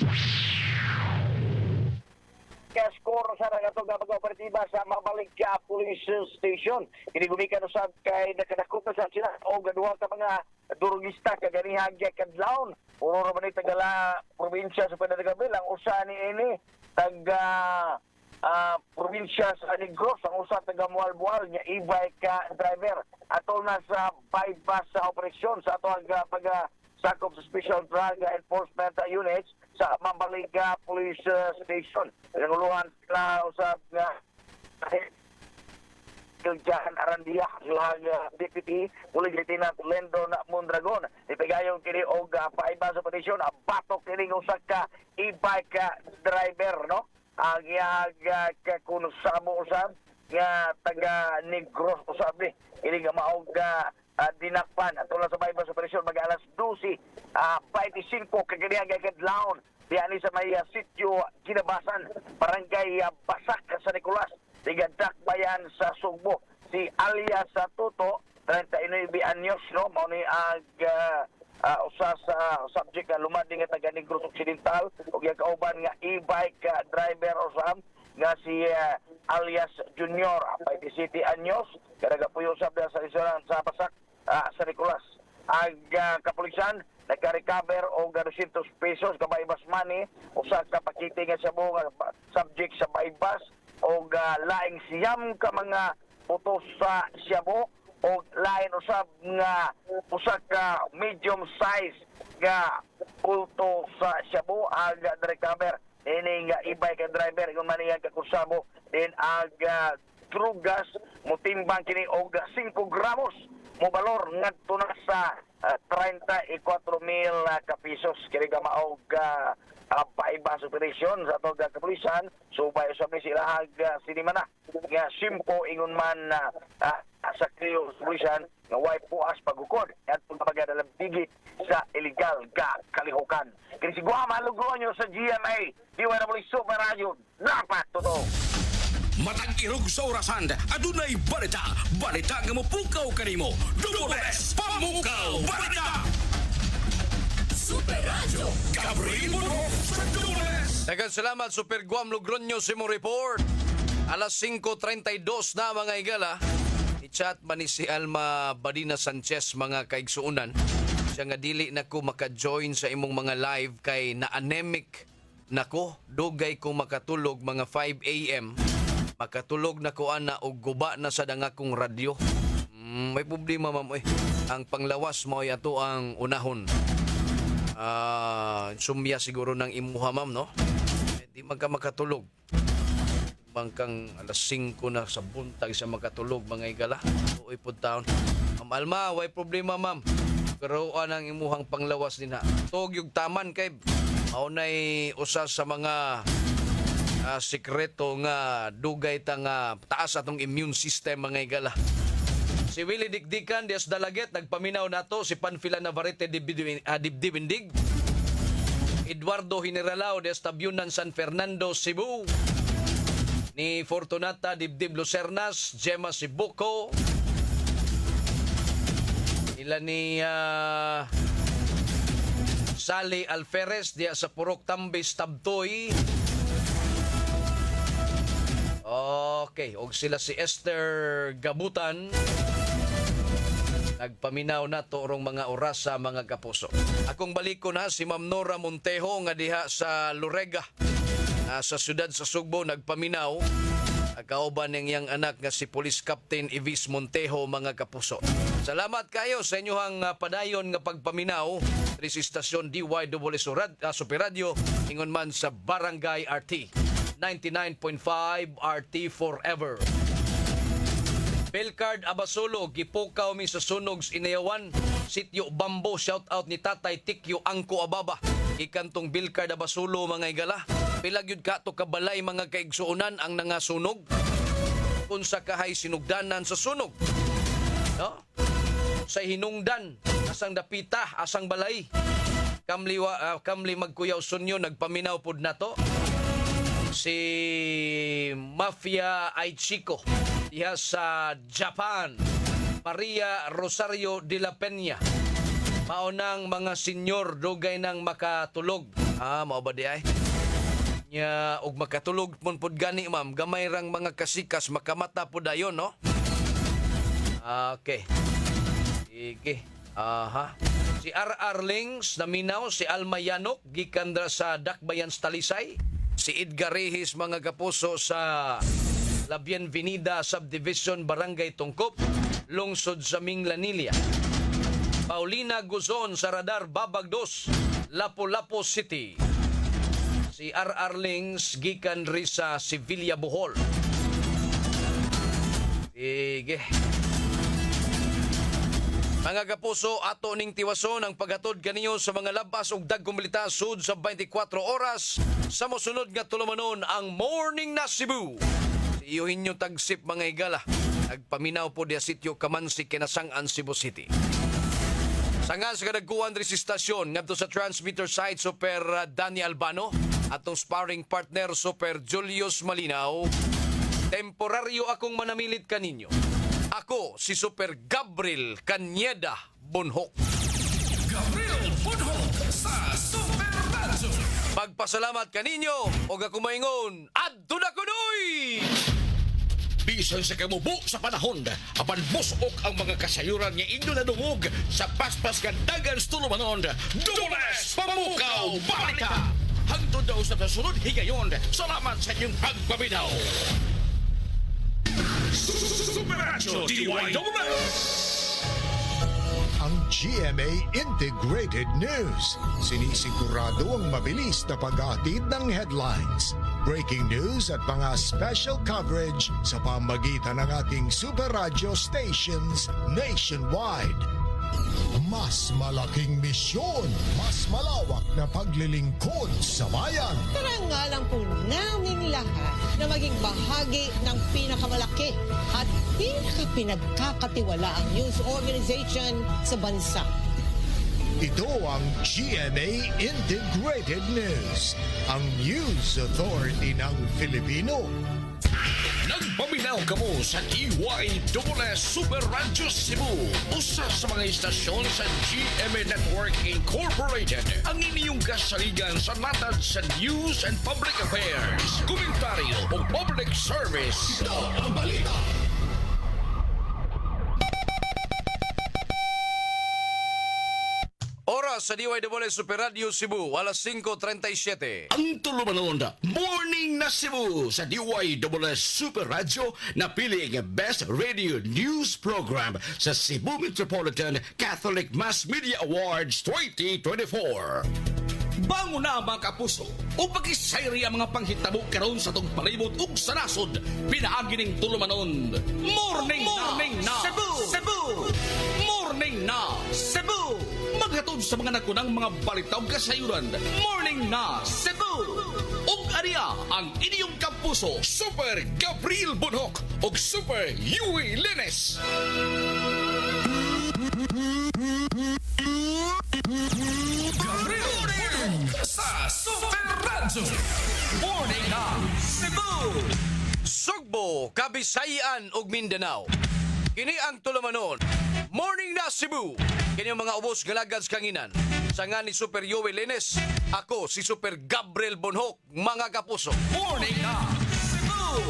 Speaker 16: Kaskor sa nagatong pag-operatiba sa Mabaligya Police Station. Kinigumikan usab kay nakadakop na sa sila o gaduha ka mga durugista kaganihagya kadlawon. Puro naman ni tagala probinsya sa Panadagamil ang usa ni ini taga probinsya sa Negros ang usa taga Mualbual nya e-bike ka driver atol na sa bypass sa operasyon sa ato pag sakop sa Special Drug Enforcement Units sa Mambaliga Police Station. Nanguluhan sila usap nga Kiljahan Arandia sila Deputy Police Lieutenant Lendo na Mondragon. Ipigayong kini og paiba sa petisyon batok kini usa ka e-bike driver no. Ang kuno samo usab nga taga Negros usab ni ini nga maog dinakpan at tula sa bypass operasyon mag-alas 12 25 kagadihan kadlawon diyan sa may sitio Ginabasan barangay Basak sa Nicolas tigadak bayan sa Sugbo si alias sa Tuto 39 anyos no mao ni usa sa subject lumading nga taga Negros Occidental ug yang kauban nga e-bike driver usab nga si alias Junior 27 anyos kada puyo usab sa restaurant sa Basak sa Nicolas. Ang kapulisan nagka-recover og 200 pesos ka buy-bus money usa ka pakiti nga sa buong subject sa buy-bus og laing siyam ka mga putos sa Shabu og lain usab nga usa ka medium size nga pulto sa Shabu ang recover ini nga e-bike driver kung maniyan ka kusabo din ang drugas mutimbang kini og 5 gramos mo balor ngadto na sa 34,000 ka pesos kini ka maog paiba sa operasyon sa atong kapulisan. Subay usab ni sila sinima na nga simpo ingon man sa kriyo sa kapulisan nga way puas pagukod at pagpagadalang bigit sa illegal kalihukan. Kini si Guam Alugronyo sa GMA, DYWH Super Radio, dapat totoo.
Speaker 8: Matag irog sa orasan, adunay balita. Balita nga mopukaw kanimo. Dumoles Pamukaw Balita. Super Radio, Gabriel Buro sa Dumoles.
Speaker 7: Daghang salamat Super Guam Logronyo sa imong report. Alas 5:32 na mga igala. I-chat man ni si Alma Badina Sanchez mga kaigsuunan. Siya nga dili nako maka-join sa imong mga live kay na-anemic nako. Dugay ko makatulog mga 5 a.m. Makatulog na ko ana og guba na sa dangakong radyo. May problema ma'am eh. Ang panglawas mo ay ato ang unahon. Sumya siguro ng imuha ma'am no. Di man ka makatulog. Bangkang alas 5 na sa buntag sa makatulog mga igala. Uy pud taon. Ma'am Alma, way problema ma'am. Pero ang imuhang panglawas din ha. Tog yung taman kay maunay usa sa mga sikreto nga dugay ta nga taas atong immune system mga igala. Si Willie Dikdikan Dias Dalaget nagpaminaw nato, si Panfila Navarrete Dibdibindig, Eduardo Generalao Dias Tabyunan San Fernando Cebu, ni Fortunata Dibdib Lucernas, Gemma Sibuco, ila ni Sally Alferez dia sa Purok Tambis Tabtoy. Okay, og sila si Esther Gabutan. Nagpaminaw na to orong mga oras sa mga kapuso. Akong baliko na si Ma'am Nora Montejo nga diha sa Lorega. Sa siyudad sa Sugbo nagpaminaw. Kauban ng iyang anak nga si Police Captain Ivis Montejo mga kapuso. Salamat kayo sa inyong padayon nga pagpaminaw. Sa istasyon DYWS Super Radio ingon man sa Barangay RT 99.5 RT Forever. Belcard Abasolo, gipukaw mi sa sunog Inayawan, Sitio Bambo, shout out ni Tatay Tikyo Angko Ababa. Ikantong Belcard Abasolo mga igala. Pilag yun ka to kabalay mga kaigsuunan ang nangasunog. Kung sa kahay sinugdanan sa sunog. No? Sa hinungdan, asang dapita, asang balay. Kamli magkuyaw sunyo, nagpaminaw pod na to. Si Mafia Aichiko diha sa Japan, Maria Rosario de la Peña, maunang mga senyor dugay nang makatulog. Mao ba di ay nya og makatulog pud gani ma'am, gamay rang mga kasikas makamata pud ayon no. Okay, sige. Si R.R. Lings naminaw, si Alma Yanok gikan dra sa Dakbayan Talisay. Si Edgar Rehis mga kapuso sa La Bienvenida Subdivision Barangay Tungkop, lungsod sa Minglanilla. Paulina Guzon sa Radar Babagdos, Lapu-Lapu City. Si R.R. Lings gikan ri sa Sevilla Bohol. Sige. Mga kapuso, ato ning tiwason ang paghatod kaniyo sa mga labas ug dagkong balita sud sa 24 oras. Sa mosunod nga tulumanon ang Morning na Cebu. Si Eugenio Tagsip mga igala. Nagpaminaw po diya sitio Kamansi Kinasangan, Cebu City. Sangan sa kadagkuhan rin si stasyon ngadto sa transmitter site Super Danny Albano, atong sparring partner Super Julius Malinaw. Temporaryo akong manamilit kaninyo. Ako si Super Gabriel Cañeda Bunhok.
Speaker 8: Gabriel Bunhok sa Super Radio.
Speaker 7: Pagpasalamat kaninyo o gakumaingon adto na kunoy.
Speaker 11: Bisan sa kamubo sa panahon, apan busok ang mga kasayuran nga inyo na dumog sa paspas ka dagan tulumanon. Dumoles Pamukaw Balita. Hangtod daw sa kasunod higayon. Salamat sa inyong pagpabinaw.
Speaker 8: Super Radio DYWS.
Speaker 17: Ang GMA Integrated News. Sinisigurado ang mabilis na pag-aatid ng headlines, breaking news at mga special coverage sa pamagitan ng ating Super Radio stations nationwide. Mas malaking misyon, mas malawak na paglilingkod sa bayan.
Speaker 18: Karangalan po namin lahat na maging bahagi ng pinakamalaki at pinagkakatiwalaang news organization sa bansa.
Speaker 17: Ito ang GMA Integrated News, ang news authority ng Filipino.
Speaker 11: Nagpaminaw ka mo sa DYSS Super Radio Cebu, usa sa mga istasyon sa GMA Network Incorporated. Ang inyong kasaligan sa natad sa news and public affairs, komentaryo o public service. Ito ang balita.
Speaker 7: Oras sa DYSS Super Radio Cebu, alas 5:37.
Speaker 11: Ang tulumanon na Morning na Cebu sa DYSS Super Radio na pili ang Best Radio News Program sa Cebu Metropolitan Catholic Mass Media Awards 2024.
Speaker 8: Bango na mga kapuso o pag-isayri ang mga panghitabo karon sa tong palibot ug sa nasod. Pinaagi ning tulumanon. Morning na Cebu! Cebu! Morning na Cebu! Maghatod sa mga nakunang mga balita ug kasayuran. Morning na Cebu! Ug ariya ang inyong kapuso,
Speaker 11: Super Gabriel Bonhoc ug Super Yui Lines.
Speaker 8: sa Super Radio. Morning na Cebu!
Speaker 7: Sugbo, Kabisayan ug Mindanao. Kini ang tulumanon. Morning na Cebu. Kini ang mga ubos galagad sa kanginan. Sa nga ni Super Yoel Lines, ako si Super Gabriel Bonhoc, mga kapuso.
Speaker 8: Morning na Cebu!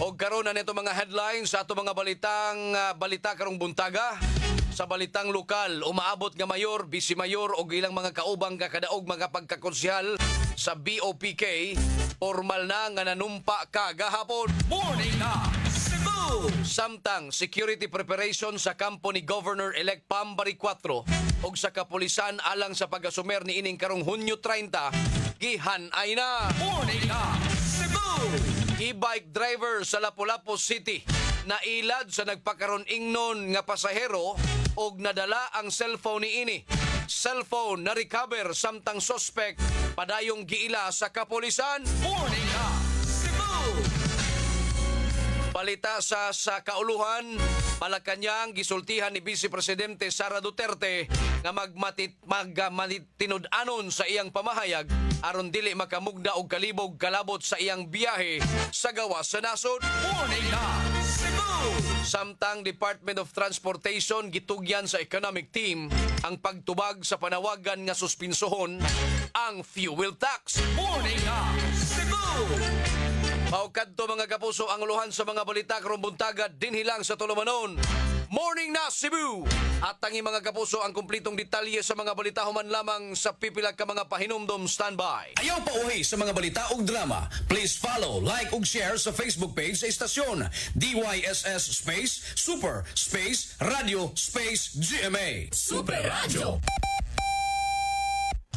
Speaker 7: O karon na nito mga headlines sa ato mga balita karong buntaga. Sa balitang lokal, umaabot nga mayor, vice mayor o ilang mga kaubang kakadaog mga pagkakonsyal sa BOPK, formal na nga nanumpa kagahapon.
Speaker 8: Morning na Cebu!
Speaker 7: Samtang security preparation sa kampo ni Governor-elect Pambari 4 o sa kapulisan alang sa pag-asumer ni ining karong Hunyo 30, gihanay na.
Speaker 8: Morning na Cebu!
Speaker 7: E-bike driver sa Lapu-Lapu City nailad sa nagpakaron ingnon nga pasahero og nadala ang cellphone ni ini. Cellphone na recover samtang suspect padayong giila sa kapulisan.
Speaker 8: Morning na Cebu!
Speaker 7: Balita sa kauluhan, Malacañang gisultihan ni Vice Presidente Sara Duterte nga magtinud-anon sa iyang pamahayag aron dili makamugda og kalibog kalabot sa iyang biyahe sa gawas sa nasod.
Speaker 8: Morning na Cebu!
Speaker 7: Samtang Department of Transportation gitugyan sa economic team ang pagtubag sa panawagan nga suspinsohon ang fuel tax.
Speaker 8: Morning na Cebu!
Speaker 7: Maukadto mga kapuso ang uluhan sa mga balita karong buntaga dinhilang sa tulumanon. Morning na Cebu! At tangi mga kapuso ang kumplitong detalye sa mga balita human lamang sa pipila ka mga pahinumdom standby.
Speaker 8: Ayaw pa uwi sa mga balita ug drama. Please follow, like ug share sa Facebook page sa istasyon DYSS Space Super Space Radio Space GMA. Super Radio.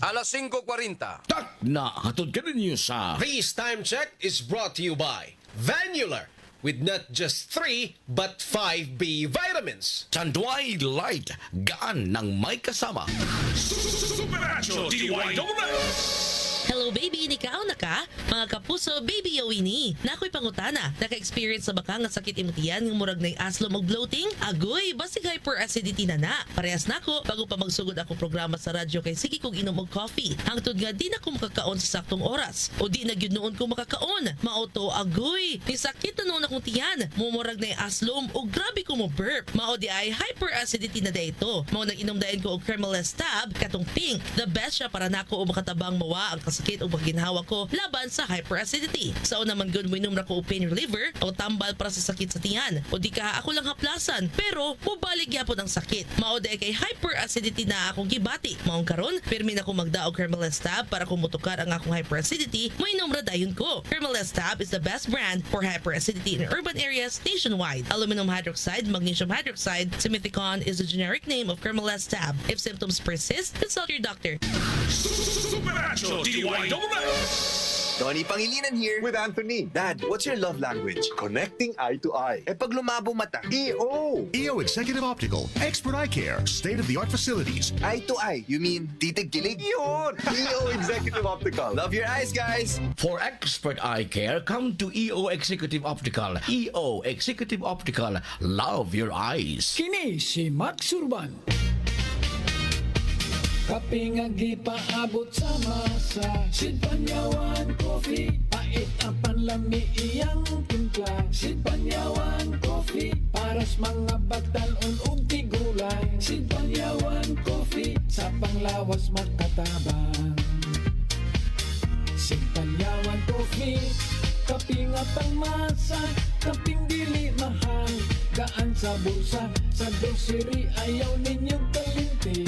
Speaker 7: Alas 5:40.
Speaker 11: Tak na hatod ka ninyo sa
Speaker 19: This time check is brought to you by Vanular, with not just 3 but 5 B vitamins.
Speaker 11: Tanduay Light, gaan ng may kasama.
Speaker 8: Super Radio DYSS.
Speaker 20: Hello baby, nikaon na ka? Mga kapuso, baby Yowini. Nakoy pangutana, naka-experience sa baka nga sakit imutian ng murag na aslom og bloating? Agoy, basig hyperacidity na na. Parehas nako, bago pa magsugod ako programa sa radyo kay sige kong inom og coffee. Hangtod nga di na ko makakaon sa saktong oras. O di na gyud noon ko makakaon. Mauto, agoy. Ni sakit na noon akong tiyan. Mumurag na aslom o grabe ko mo burp. Mao di ay hyperacidity na dayto. Mao nang inom dayon ko og Cremeless Tab, katong pink. The best siya para nako o makatabang mawa ang sakit o pagginhawa ko laban sa hyperacidity. Sa una man good mo inom na ko og pain reliever o tambal para sa sakit sa tiyan. O di ka ako lang haplasan pero mubalik gyapon ang sakit. Mao di kay hyperacidity na akong gibati. Maong karon, pirmi na ko magdaog Cremeless Tab para kumutukar ang akong hyperacidity. May inom ra dayon ko. Cremeless Tab is the best brand for hyperacidity in urban areas nationwide. Aluminum hydroxide, magnesium hydroxide, Simethicon is the generic name of Cremeless Tab. If symptoms persist, consult your doctor.
Speaker 8: Super Radio DYSS.
Speaker 1: Donnie Pangilinan here.
Speaker 6: With Anthony.
Speaker 1: Dad, what's your love language?
Speaker 6: Connecting eye to eye.
Speaker 1: Pag lumabo mata.
Speaker 6: EO.
Speaker 17: EO Executive Optical, expert eye care, state-of-the-art facilities.
Speaker 1: Eye to eye. You mean titig-kilig?
Speaker 6: Yun! EO Executive Optical.
Speaker 1: Love your eyes, guys.
Speaker 11: For expert eye care, come to EO Executive Optical. EO Executive Optical. Love your eyes.
Speaker 21: Kini si Max Urban. Kaping paabot sa masa, Sid Panyawan Coffee, pait ang panlami iyang timpla. Sid Panyawan Coffee, paras mga batanon ug tigulay. Sid Panyawan Coffee, sa panglawas makatabang. Sid Panyawan Coffee, kaping pangmasa, kaping dili mahal, gaan sa bulsa, sa grocery ayaw ninyong kalinti.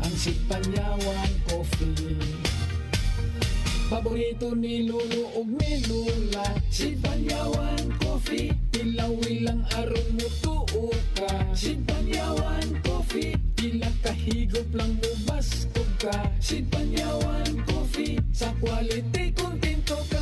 Speaker 21: Ang Panyawan Coffee, paborito ni Lolo ug ni Lula. Panyawan Coffee, tilawi lang aron mo tuo ka. Panyawan Coffee, pila kahigop lang mo bastog ka. Panyawan Coffee, sa quality kontento ka.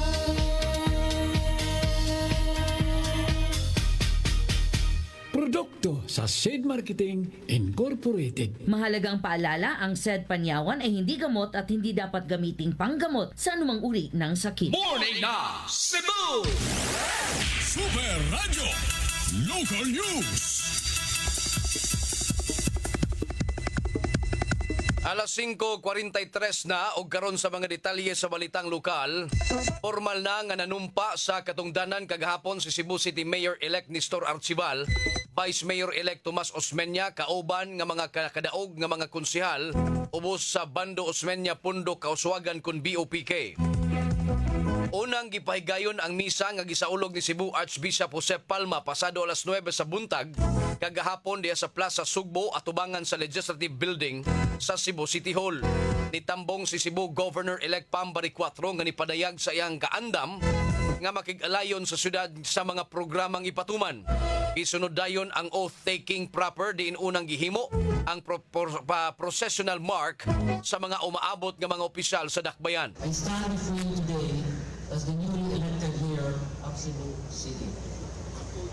Speaker 21: Produkto sa Sid Marketing Incorporated.
Speaker 22: Mahalagang paalala, ang Sid Panyawan ay hindi gamot at hindi dapat gamiting panggamot sa anumang uri ng sakit.
Speaker 8: Morning na Cebu! Super Radio Local News.
Speaker 7: Alas 5:43 na og karon sa mga detalye sa balitang lokal. Formal na nga nanumpa sa katungdanan kagahapon si Cebu City Mayor-elect Nestor Archival, Vice Mayor-elect Tomas Osmeña, kauban nga mga kadaog nga mga konsehal ubos sa Bando Osmeña Pundo Kauswagan kun BOPK. Unang gipahigayon ang misa nga gisaulog ni Cebu Archbishop Jose Palma pasado alas 9 sa buntag kagahapon diya sa Plaza Sugbo atubangan sa Legislative Building sa Cebu City Hall. Nitambong si Cebu Governor-elect Pambari 4 nga nipadayag sa iyang kaandam nga makig-alayon sa syudad sa mga programang ipatuman. Isunod dayon ang oath-taking proper diin unang gihimo ang processional mark sa mga umaabot nga mga opisyal sa dakbayan.
Speaker 23: I stand before you today as the newly elected mayor of Cebu City.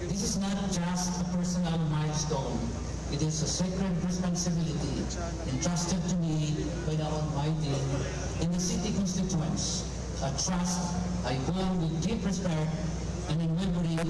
Speaker 23: This is not just a personal milestone. It is a sacred responsibility entrusted to me by the Almighty in the city constituents. A trust I hold with deep respect and in memory of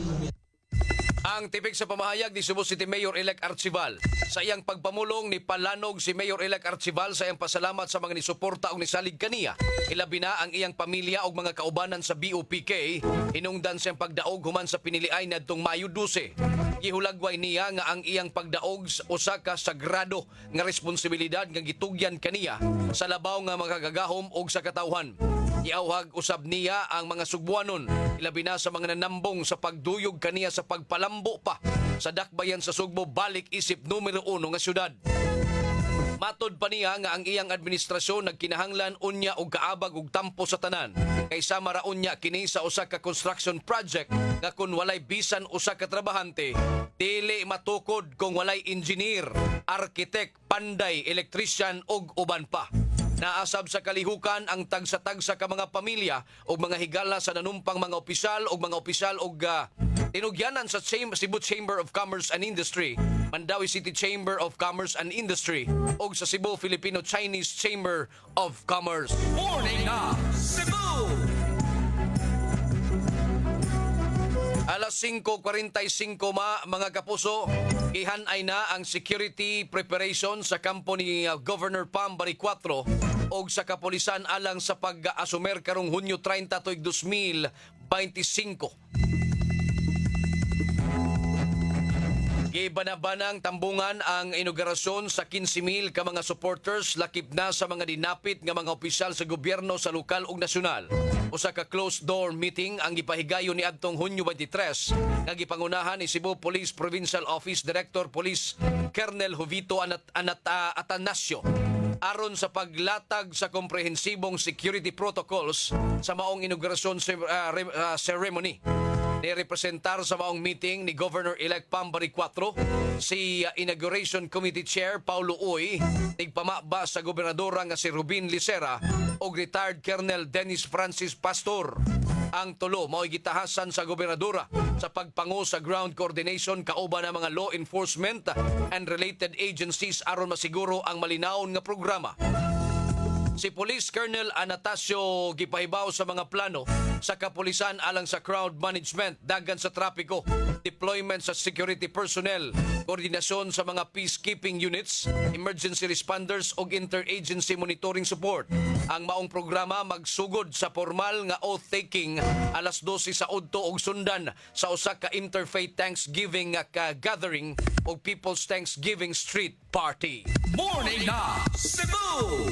Speaker 7: Ang tipik sa pamahayag ni Cebu City Mayor-elect Archival. Sa iyang pagpamulong ni palanog si Mayor-elect Archival sa iyang pasalamat sa mga nisuporta o nisalig kaniya. Ilabi na ang iyang pamilya o mga kaubanan sa BOPK. Hinungdan siyang pagdaog human sa piniliay na itong Mayo 12. Gihulagway niya nga ang iyang pagdaog usa ka sagrado nga responsibilidad nga gitugyan kaniya sa labaw nga makagagahom og sa katawhan. Iauhag usab niya ang mga Sugbuanon, ilabi na sa mga nanambong sa pagduyog kaniya sa pagpalambo pa sa dakbayan sa Sugbo balik isip numero 1 nga syudad. Matod pa niya nga ang iyang administrasyon nagkinahanglan unya og kaabag og tampo sa tanan. Kaysa maraon niya kini sa usa ka construction project nga kun walay bisan usa ka trabahante, dili matukod kung walay engineer, architect, panday, electrician ug uban pa. Naasab sa kalihukan ang tagsa-tagsa ka mga pamilya o mga higala sa nanumpang mga opisyal o mga opisyal o tinugyanan sa Cebu Chamber of Commerce and Industry, Mandawi City Chamber of Commerce and Industry o sa Cebu Filipino-Chinese Chamber of Commerce.
Speaker 8: Morning na Cebu!
Speaker 7: Alas 5:45 mga kapuso, ihanay na ang security preparation sa kampo ni Governor Pambari 4 o sa kapulisan alang sa pag-asumer karong Hunyo 30 tuig 2025. Gibanabanang tambungan ang inaugurasyon sa 15,000 ka mga supporters lakip na sa mga dinapit nga mga opisyal sa gobyerno sa lokal ug nasyonal. Usa ka closed door meeting ang gipahigayon ni adtong Hunyo 23 nga gipangunahan ni Cebu Police Provincial Office Director Police Colonel Jovito Atanasio aron sa paglatag sa komprehensibong security protocols sa maong inaugurasyon ceremony. Ni-representar sa maong meeting ni Governor-elect Pambari 4 si Inauguration Committee Chair Paulo Uy, tigpamaba sa gobernadora nga si Rubin Licera o retired Colonel Dennis Francis Pastor. Ang tulo mao'y gitahasan sa gobernadora sa pagpangu sa ground coordination kauban ng mga law enforcement and related agencies aron masiguro ang malinaon nga programa. Si Police Colonel Anastasio gipahibaw sa mga plano sa kapulisan alang sa crowd management, dagan sa trapiko, deployment sa security personnel, koordinasyon sa mga peacekeeping units, emergency responders ug interagency monitoring support. Ang maong programa magsugod sa formal nga oath-taking alas 12 sa udto ug sundan sa usa ka interfaith Thanksgiving gathering ug People's Thanksgiving Street Party.
Speaker 8: Morning na Cebu!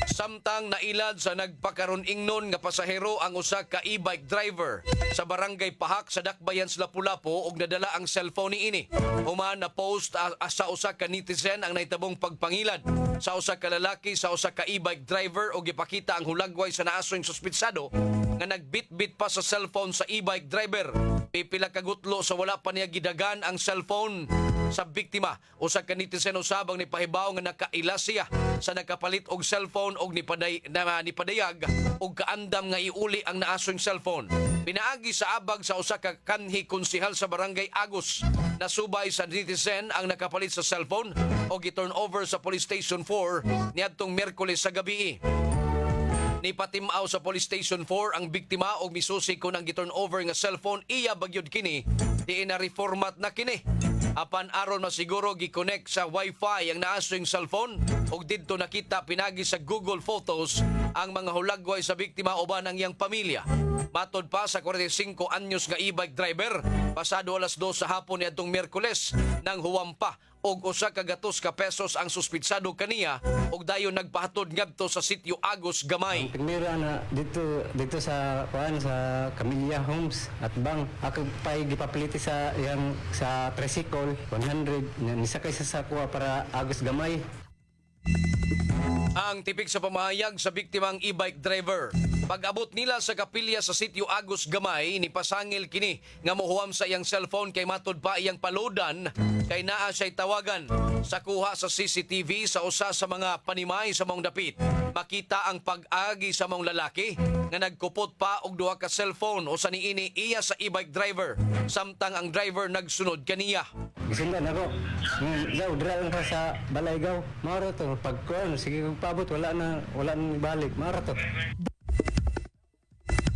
Speaker 7: Samtang nailad sa nagpakaron-ingnon nga pasahero ang usa ka e-bike driver sa barangay Pahak sa Dakbayan sa Lapu-Lapu ug nadala ang cellphone niini. Human na post sa usa ka netizen ang nahitabong pagpangilad sa usa ka lalaki sa usa ka e-bike driver ug gipakita ang hulagway sa naasoy suspitsado nga nagbitbit pa sa cellphone sa e-bike driver. Pipila ka gutlo sa wala pa niya gidagan ang cellphone sa biktima. Usa ka netizen usabang ni pahibaw nga nakaila siya sa nakapalit og cellphone og nipadayag og kaandam nga iuli ang naasoy cellphone. Pinaagi sa abag sa usa ka kanhi konsehal sa barangay Agos. Nasubay sa netizen ang nakapalit sa cellphone og gi-turn over sa Police Station 4 niadtong Miyerkules sa gabi. Nipatimaw sa Police Station 4 ang biktima og misusi ko nang gi-turn over nga cellphone iya bagyod kini di na reformat na kini. Apan aron masiguro gi-connect sa Wi-Fi ang naasoy cellphone ug didto nakita pinagi sa Google Photos ang mga hulagway sa biktima uban ang iyang pamilya. Matod pa sa 45 anyos nga e-bike driver, pasado alas 2 sa hapon niadtong Miyerkules nang huwampa og usa ka gatos ka pesos ang suspitsado kaniya og dayon nagpahatod ngadto sa sitio Agos Gamay.
Speaker 3: Primero ana dito sa Camellia Homes at Bang ako pay gipapiliti sa yang sa tricycle 100 nisakay sa kuha para Agos Gamay.
Speaker 7: Ang tipik sa pamahayag sa biktimang e-bike driver. Pag-abot nila sa kapilya sa sitio Agos Gamay, nipasangil kini nga mohuam sa iyang cellphone kay matod pa iyang palodan kay naa siya'y tawagan. Sa kuha sa CCTV sa usa sa mga panimay sa maong dapit, makita ang pag-agi sa maong lalaki nga nagkupot pa og duha ka cellphone o sa niini iya sa e-bike driver, samtang ang driver nagsunod kaniya.
Speaker 3: Gisundan ako. Gaw dira lang ka sa balay gaw. Maro to pagkuan sige kung paabot wala na balik. Maro to.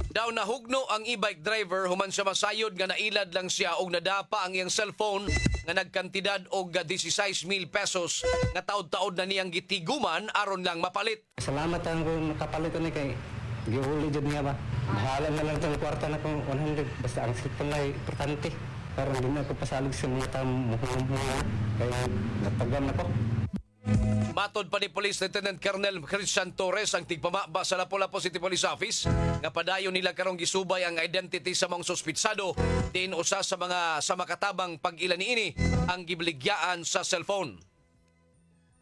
Speaker 7: Daw nahugno ang e-bike driver human sa masayod nga nailad lang siya og nadapa ang iyang cellphone nga nagkantidad og 16,000 pesos nga taod-taod na niyang gitiguman aron lang mapalit.
Speaker 3: Salamat ang kung nakapalit ni kay gihuli jud niya ba. Bahala na lang tong kwarta na kung 100 basta ang cellphone lay importante. Pero hindi na ako pasalig sa mga tamo kaya natagam na ko.
Speaker 7: Matod pa ni Police Lieutenant Colonel Christian Torres ang tigpamaba sa Lapu-Lapu City Police Office nga padayon nila karong gisubay ang identity sa mga suspitsado diin usa sa mga sa makatabang pag-ila niini ang gibligyaan sa cellphone.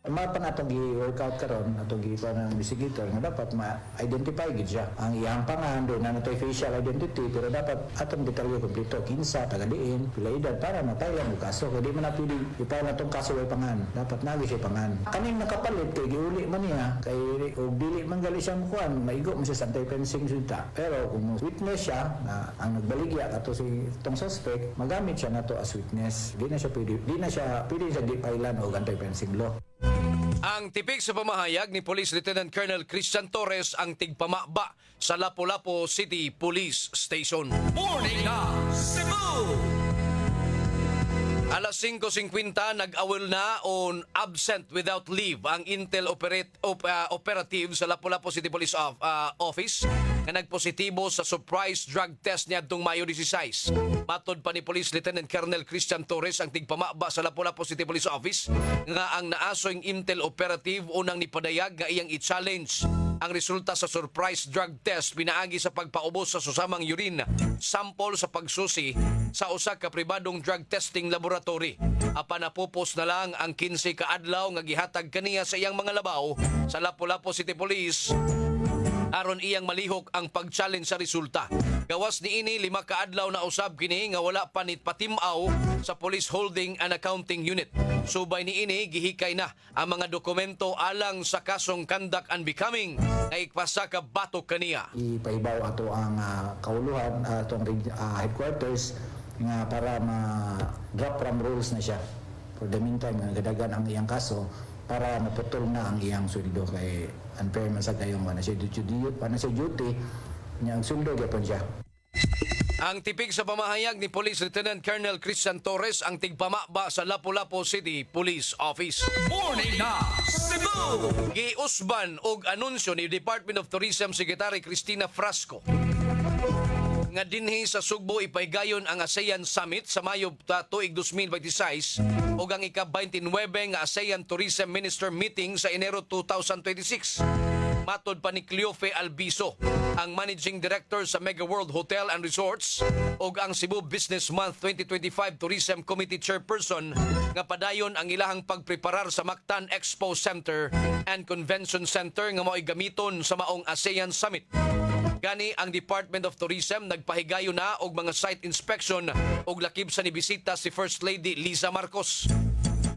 Speaker 4: Mapa na itong i-workout karon atong gipa ng investigator nga dapat ma-identify gid siya. Ang iyang pangan doon na ito'y facial identity pero dapat atong detalye kompleto kinsa tagadiin pila edad para matayang og kaso kay di man na pwede ipile na itong kaso way pangan dapat nagi siya pangan. Kaning nakapalit kay giuli man niya kay og dili man gali siya mukuan maigo man siya sa anti-fencing suta. Pero kung witness siya na ang nagbaligya kato si itong suspect magamit siya nato as witness. Di na siya pwede sa di-filean og anti-fencing law.
Speaker 7: Ang tipik sa pamahayag ni Police Lieutenant Colonel Christian Torres ang tigpamaba sa Lapu-Lapu City Police Station.
Speaker 8: Morning na Cebu!
Speaker 7: Alas 5:50 nag-awil na on absent without leave ang Intel operative sa Lapu-Lapu City Police Office nga nagpositibo sa surprise drug test niadtong Mayo 16. Matod pa ni Police Lieutenant Colonel Christian Torres ang tigpamaba sa Lapu-Lapu City Police Office nga ang naasoy Intel operative unang nipadayag nga iyang i-challenge ang resulta sa surprise drug test pinaagi sa pagpaubos sa susamang urine sample sa pagsusi sa usa ka pribadong drug testing laboratory. Apan napupos na lang ang 15 ka adlaw nga gihatag kaniya sa iyang mga labaw sa Lapu-Lapu City Police aron iyang malihok ang pag-challenge sa resulta. Gawas ni ini 5 kaadlaw na usab kini nga wala pa nit patimaw sa Police Holding and Accounting Unit. Subay ni ini gihikay na ang mga dokumento alang sa kasong conduct and becoming nga ipasa ka batok kaniya.
Speaker 4: Ipaibaw ato ang kauluhan atong headquarters nga para ma-drop from rules na siya. For the meantime, gadagan ang iyang kaso para maputol na ang iyang sweldo kay unfair man sa kayong na siya duty niya ang sweldo gyapon siya.
Speaker 7: Ang tipig sa pamahayag ni Police Lieutenant Colonel Christian Torres ang tigpamaba sa Lapu-Lapu City Police Office.
Speaker 8: Morning na Cebu!
Speaker 7: Giusban og anunsyo ni Department of Tourism Secretary Cristina Frasco nga dinhi sa Sugbo ipaygayon ang ASEAN Summit sa Mayo tuig 2026 ug ang ika-29 nga ASEAN Tourism Minister Meeting sa Enero 2026. Matod pa ni Cleofe Albiso, ang Managing Director sa Mega World Hotel and Resorts ug ang Cebu Business Month 2025 Tourism Committee Chairperson nga padayon ang ilahang pagpreparar sa Mactan Expo Center and Convention Center nga mao'y gamiton sa maong ASEAN Summit. Gani ang Department of Tourism nagpahigayo na og mga site inspection og lakib sa nibisita si First Lady Liza Marcos.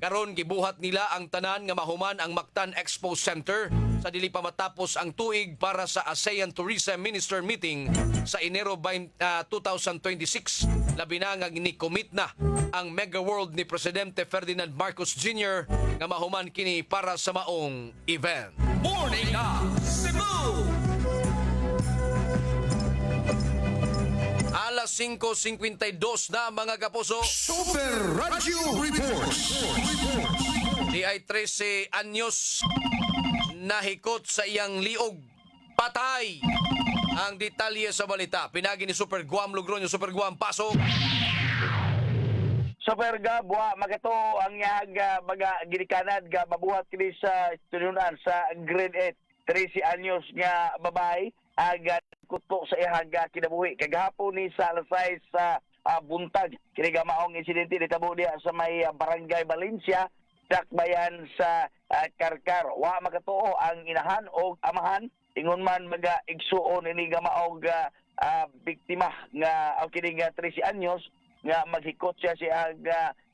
Speaker 7: Karon gibuhat nila ang tanan nga mahuman ang Mactan Expo Center sa dili pa matapos ang tuig para sa ASEAN Tourism Minister Meeting sa Enero 2026. Labi na nga gini-commit na ang Mega World ni Presidente Ferdinand Marcos Jr. nga mahuman kini para sa maong event.
Speaker 8: Morning na Cebu!
Speaker 7: Alas 5:52 na mga kapuso.
Speaker 15: Super Radio Report.
Speaker 7: Di ay 13 anyos nahikot sa iyang liog. Patay! Ang detalye sa balita. Pinagi ni Super Guam Logroño. Super Guam, pasok!
Speaker 16: Super Gab, magato ang yag mga ginikanad ga mabuhat kini sa tununan sa grade 8. 13 anyos nga babae aga kuto sa ihang kinabuhi kagahapon ni sa alas 6 sa buntag kini maong insidente ditabo diha sa may barangay Valencia dakbayan sa Karkar. Wa makatuo ang inahan o amahan ingon man maga-igsuon ini maong biktima nga ang kini 13 anyos nga maghikot siya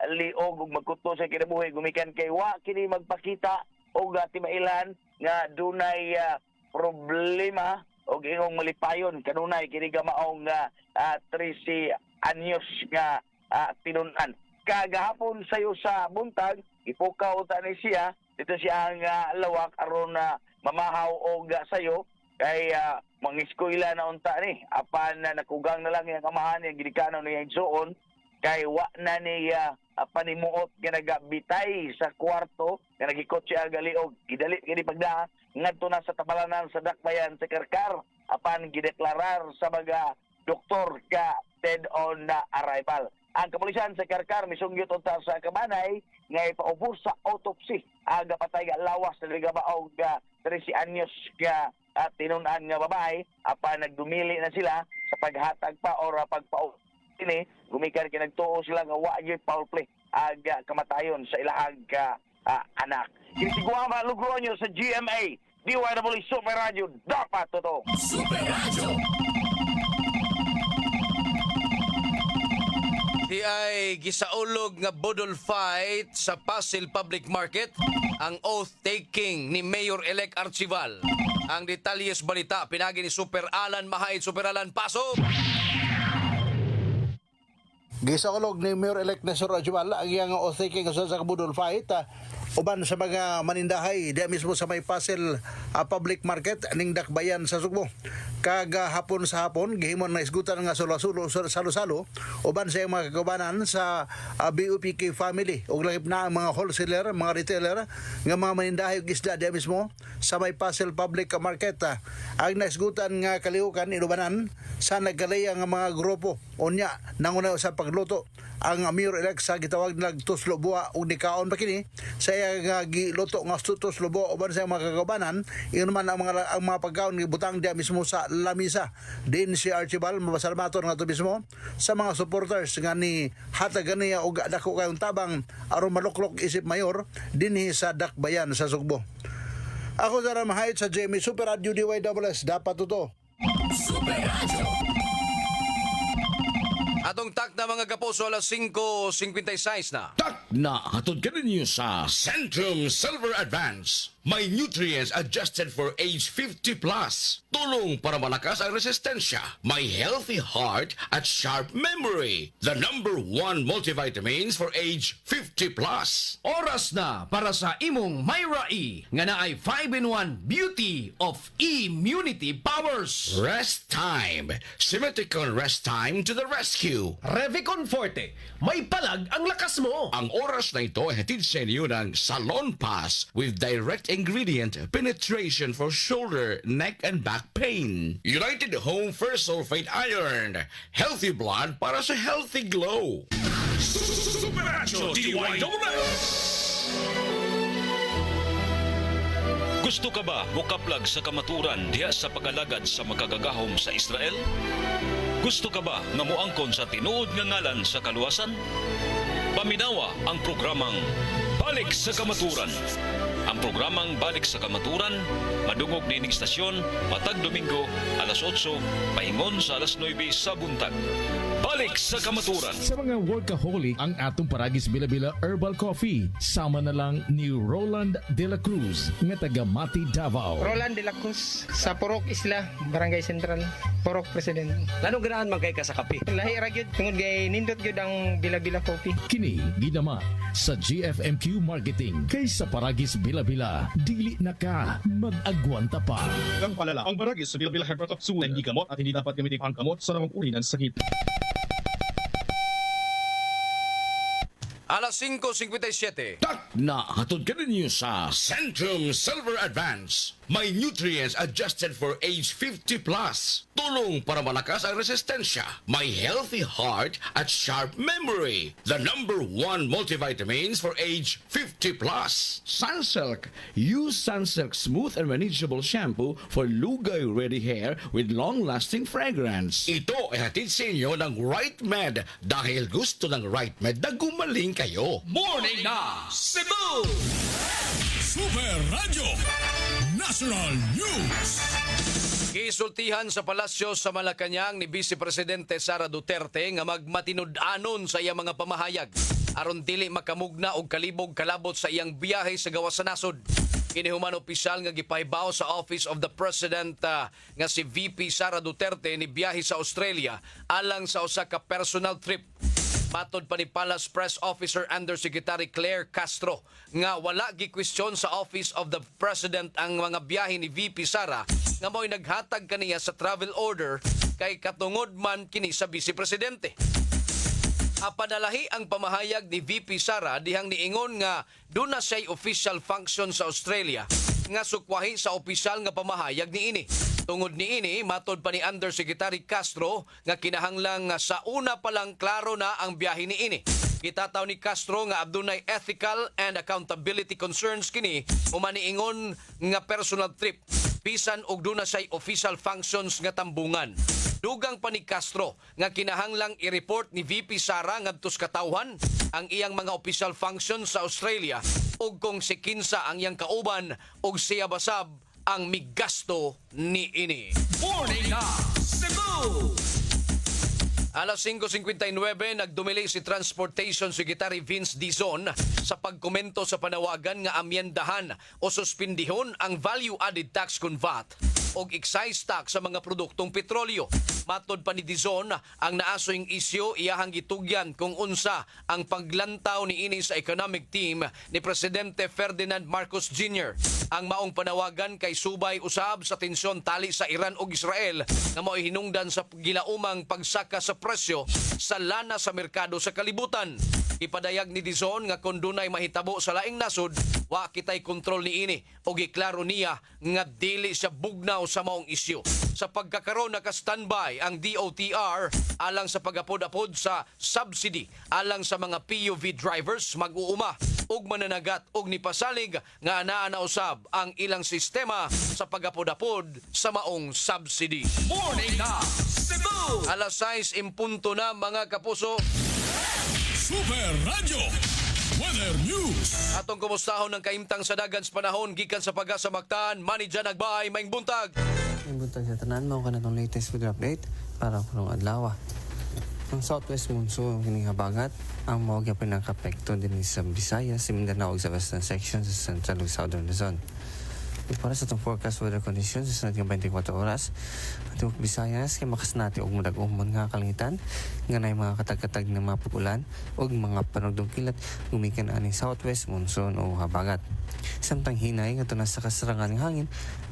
Speaker 16: liog ug magkuto sa kinabuhi gumikan kay wa kini magpakita og timailan nga dunay problema og ingong malipayon kanunay kini maong 13 anyos nga tinun-an. Kagahapon sayo sa buntag ipukaw ta ni siya dito siya ang lawak aron mamahaw og sayo kay mangiskwela na unta ni apan nakugang na lang yung amahan yung ginikanaw niya igsuon kay wa na niya panimuot nga nagabitay sa kwarto nga nagikot siya galiog gidali kini pagda ngadto na sa tabalanan sa dakbayan sa Karkar apan gideklarar sa mga doktor ka dead on arrival. Ang kapulisan sa Karkar misungyot unta sa kabanay nga ipaubos sa autopsy aga patay nga lawas na ligabaog 13 anyos nga tinun-an nga babae apan nagdumili na sila sa paghatag pa or pagpao ini gumikan kinagtuo sila nga wa gyud foul play aga kamatayon sa ilahang anak. Kini si Guam Logroño sa GMA DYW Super Radio dapat totoo.
Speaker 8: Super Radio!
Speaker 7: Di ay gisaulog nga bodol fight sa Passil Public Market ang oath-taking ni Mayor-elect Archival. Ang detalyes balita, pinagi ni Super Alan Mahait. Super Alan, pasok!
Speaker 10: Gisaulog ni Mayor-elect Nestor Archival ang iyang oath-taking sa kabudol fight uban sa mga manindahay diya mismo sa may Passil Public Market ning dakbayan sa Sugbo. Kagahapon sa hapon gihimon na isgutan nga salo-salo uban sa mga kagabanan sa BOPK family ug lahip na ang mga wholesaler, mga retailer nga mga manindahay ug isda diya mismo sa may Passil Public Market. Ang naisgutan nga kalihukan inubanan sa nagkalaya nga mga grupo unya nanguna sa pagluto ang Mayor-elect sa gitawag nilang tuslo buwa ug nikaon pa kini sa nga giluto nga tuslo buwa uban sa mga kagabanan iyon man ang mga pagkaon gibutang diya mismo sa lamisa. Din si Archibald mapasalamaton nga to mismo sa mga supporters nga ni hatagan niya og dako kayong tabang aron maluklok isip mayor dinhi sa dakbayan sa Sugbo. Ako sa Ramahayat sa GMA Super Radio DYWS. Dapat ito.
Speaker 8: Super Radio.
Speaker 7: Atong tak na mga kapuso, alas 5:56 na.
Speaker 11: Tak na hatod ka ninyo sa Centrum Silver Advance. May nutrients adjusted for age 50 plus. Tulong para malakas ang resistensya. May healthy heart at sharp memory. The #1 multivitamins for age 50 plus.
Speaker 8: Oras na para sa imong Myra E nga naay 5-in-1 beauty of immunity powers.
Speaker 11: Rest time. Simeticon rest time to the rescue.
Speaker 8: Revicon Forte, may palag ang lakas mo.
Speaker 11: Ang oras na ito ay hatid sa inyo ng Salon Pass with direct ingredient penetration for shoulder, neck, and back pain. United Home First Sulfate Iron. Healthy blood para sa healthy glow.
Speaker 8: Superacho DYWS.
Speaker 2: Gusto ka ba mukaplag sa kamaturan diha sa pag-alagad sa makagagahom sa Israel? Gusto ka ba nga moangkon sa tinuod nga ngalan sa kaluwasan? Paminawa ang programang Balik sa Kamaturan. Ang programang Balik sa Kamaturan madungog nining istasyon matag Domingo alas 8 paingon sa alas 9 sa buntag. Balik sa Kamaturan.
Speaker 5: Sa mga workaholic, ang atong Paragis Bila-Bila Herbal Coffee. Sama na lang ni Roland De La Cruz, nga taga Mati, Davao.
Speaker 24: Roland De La Cruz, sa Purok Isla, Barangay Central, Purok President. Lano ganahan man kay ka sa kape? Lahi ra gyud tungod kay nindot gyud ang Bila-Bila Coffee.
Speaker 5: Kini ginama sa GFMQ Marketing. Kay sa Paragis Bila-Bila, dili na ka mag-agwanta pa.
Speaker 13: Ang palala, ang Paragis Bila-Bila Herbal Capsule hindi gamot at hindi dapat gamitin ang gamot sa namang uri ng sakit.
Speaker 7: Alas 5:57.
Speaker 11: Tak na hatod ka ninyo sa Centrum Silver Advance. May nutrients adjusted for age 50 plus. Tulong para malakas ang resistensya. May healthy heart at sharp memory. The #1 multivitamins for age 50 plus. Sunsilk. Use Sunsilk smooth and manageable shampoo for lugay-ready hair with long-lasting fragrance. Ito ay hatid sa inyo ng Right Med dahil gusto ng Right Med na gumaling kayo.
Speaker 8: Morning na Cebu! Super Radio National News.
Speaker 7: Gisultihan sa palasyo sa Malacañang ni Vice Presidente Sara Duterte nga magmatinud-anon sa iyang mga pamahayag aron dili makamugna og kalibog kalabot sa iyang biyahe sa gawas sa nasod. Kinihuman opisyal nga gipahibaw sa Office of the President nga si VP Sara Duterte ni biyahe sa Australia alang sa usa ka personal trip. Matod pa ni Palace Press Officer Undersecretary Claire Castro nga wala gi-question sa Office of the President ang mga biyahe ni VP Sara nga mo'y naghatag kaniya sa travel order kay katungod man kini sa Vice Presidente. Apadalahi ang pamahayag ni VP Sara dihang niingon nga doon na siya'y official function sa Australia nga sukwahi sa opisyal nga pamahayag ni ini. Tungod ni ini, matod pa ni Undersecretary Castro nga kinahanglang sa una pa lang klaro na ang biyahe ni ini. Kitataw ni Castro nga adunay ethical and accountability concerns kini umaniingon nga personal trip bisan og duna say official functions nga tambungan. Dugang pa ni Castro nga kinahanglang i-report ni VP Sara ngadto sa katawhan ang iyang mga official functions sa Australia ug kung si kinsa ang iyang kauban ug siya basab ang migasto ni ini.
Speaker 8: Morning na Cebu!
Speaker 7: Alas 5:59, nagdumili si Transportation Secretary Vince Dizon sa pagkomento sa panawagan nga amyendahan o suspindihon ang value-added tax con VAT o excise tax sa mga produktong petrolyo. Matod pa ni Dizon, ang naasoyng isyu iyahang gitugyan kung unsa ang paglantaw ni ini sa economic team ni Presidente Ferdinand Marcos Jr. Ang maong panawagan kay subay usab sa tensyon tali sa Iran ug Israel nga mao'y hinungdan sa gilaumang pagsaka sa presyo sa lana sa merkado sa kalibutan. Ipadayag ni Dizon nga kung dunay mahitabo sa laing nasod, wa kitay kontrol ni ini o giklaro niya nga dili siya bugnaw sa maong isyu. Sa pagkakaroon naka-standby ang DOTR alang sa pag-apod-apod sa subsidy alang sa mga PUV drivers mag-uuma ug mananagat ug nipasalig nga anaa na usab ang ilang sistema sa pag-apod-apod sa maong subsidy.
Speaker 8: Morning na Cebu!
Speaker 7: Alas 6 impunto na mga kapuso.
Speaker 8: Super Radio Weather News.
Speaker 7: Atong kumustahon ng kaimtang sa dagan sa panahon gikan sa Pag-asa Mactan, Manidja Nagbay, maing buntag.
Speaker 9: Maing buntag sa tanan, mao ka na itong latest weather update para punong adlaw. Ang southwest monsoon kining habagat ang mao gyud pinaka-apekto din sa Visayas, Mindanao ug sa western section sa central ug southern Luzon. Para sa itong forecast weather conditions sa nating 24 oras, atong Visayas kay makas natin og madag-umon nga kalangitan nga nay mga katag-katag na mga pag-ulan ug mga panugdong kilat gumikan aning southwest monsoon o habagat. Samtang hinay ngadto na sa kasarangan ng hangin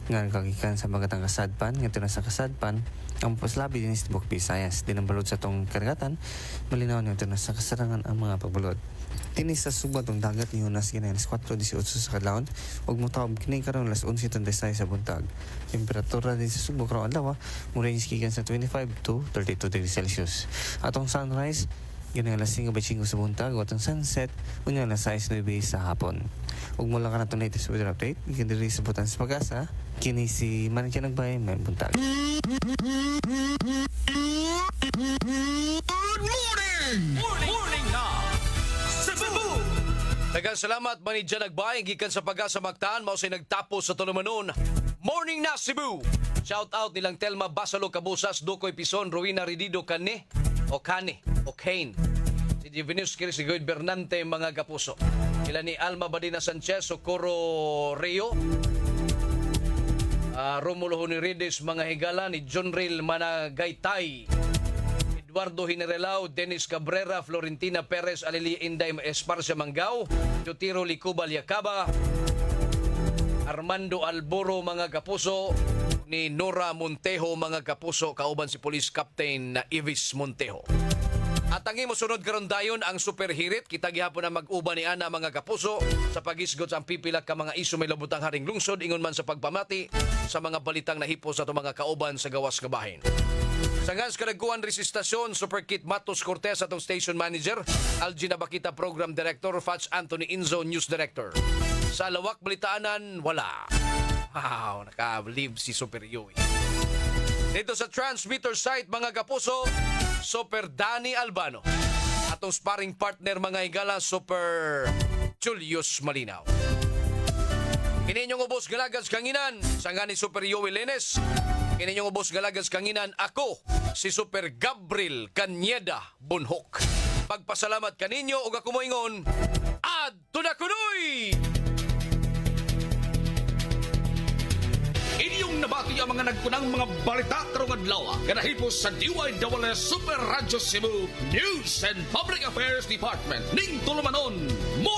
Speaker 9: nga kagikan sa bagatang kasadpan ngadto na sa kasadpan ang poslabi din sa tibok Visayas dinambalod sa tong karagatan malinaw ngadto na sa kasarangan ang mga pagbulod. Tinis sa subat ng dagat ni Jonas kinain 4:18 sa kadlawon ug motaob kini karon alas 11:36 sa buntag. Temperatura din sa subok karon adlaw mo range gikan sa 25 to 32 degrees Celsius. Atong sunrise gani alas 5:05 sa buntag ug atong sunset unya alas 6:09 sa hapon. Ug mula ka natong latest weather update gikan diri sa Butan sa Pag-asa kini si Manidja Nagbay may buntag.
Speaker 8: Morning na. Cebu.
Speaker 7: Daghang salamat Manidja Nagbay gikan sa Pag-asa Mactan mao say nagtapos sa tulumanon. Morning na Cebu. Shout out nilang Telma Basalo Cabusas, Dukoy Pison, Rowena Ridido Kane. Si Divinus Kiri, si Goyd Bernante, mga kapuso. Sila ni Alma Badina Sanchez, Socorro Rio. Romulo Honirides, mga higala ni John Ril Managaytay. Eduardo Hinerelao, Dennis Cabrera, Florentina Perez, Alili Inday Esparcia Mangao, Yotiro Licuba Liacaba, Armando Alboro, mga kapuso, ni Nora Montejo, mga kapuso, kauban si Police Captain na Ivis Montejo. At ang imo sunod karon dayon ang superhirit, kita gihapon na mag-uban ni ana mga kapuso sa pagisgot sa pipila ka mga isu may labutang haring lungsod ingon man sa pagpamati sa mga balitang nahipo sa itong mga kauban sa gawas kabahin. Sa ngas kadagkuan resistasyon, Super Kit Matos Cortez atong station manager, Algina Bakita Program Director, Fats Anthony Inzo News Director. Sa lawak balitaanan, wala. Wow, naka-believe si Super Yowie. Dito sa transmitter site mga kapuso, Super Danny Albano. Atong sparring partner mga higala, Super Julius Malinaw. Kininyong ubos galagas kanginan, sanga ni Super Yowie Lenes. Kininyong ubos galagas kanginan, ako, si Super Gabriel Canyeda Bunhok. Pagpasalamat kaninyo o ako moingon, Adto na kunoy!
Speaker 8: Inyong nabati ang mga nagkunang mga balita karong adlaw kanahipos sa DYWS Super Radio Cebu News and Public Affairs Department ning tulumanon mo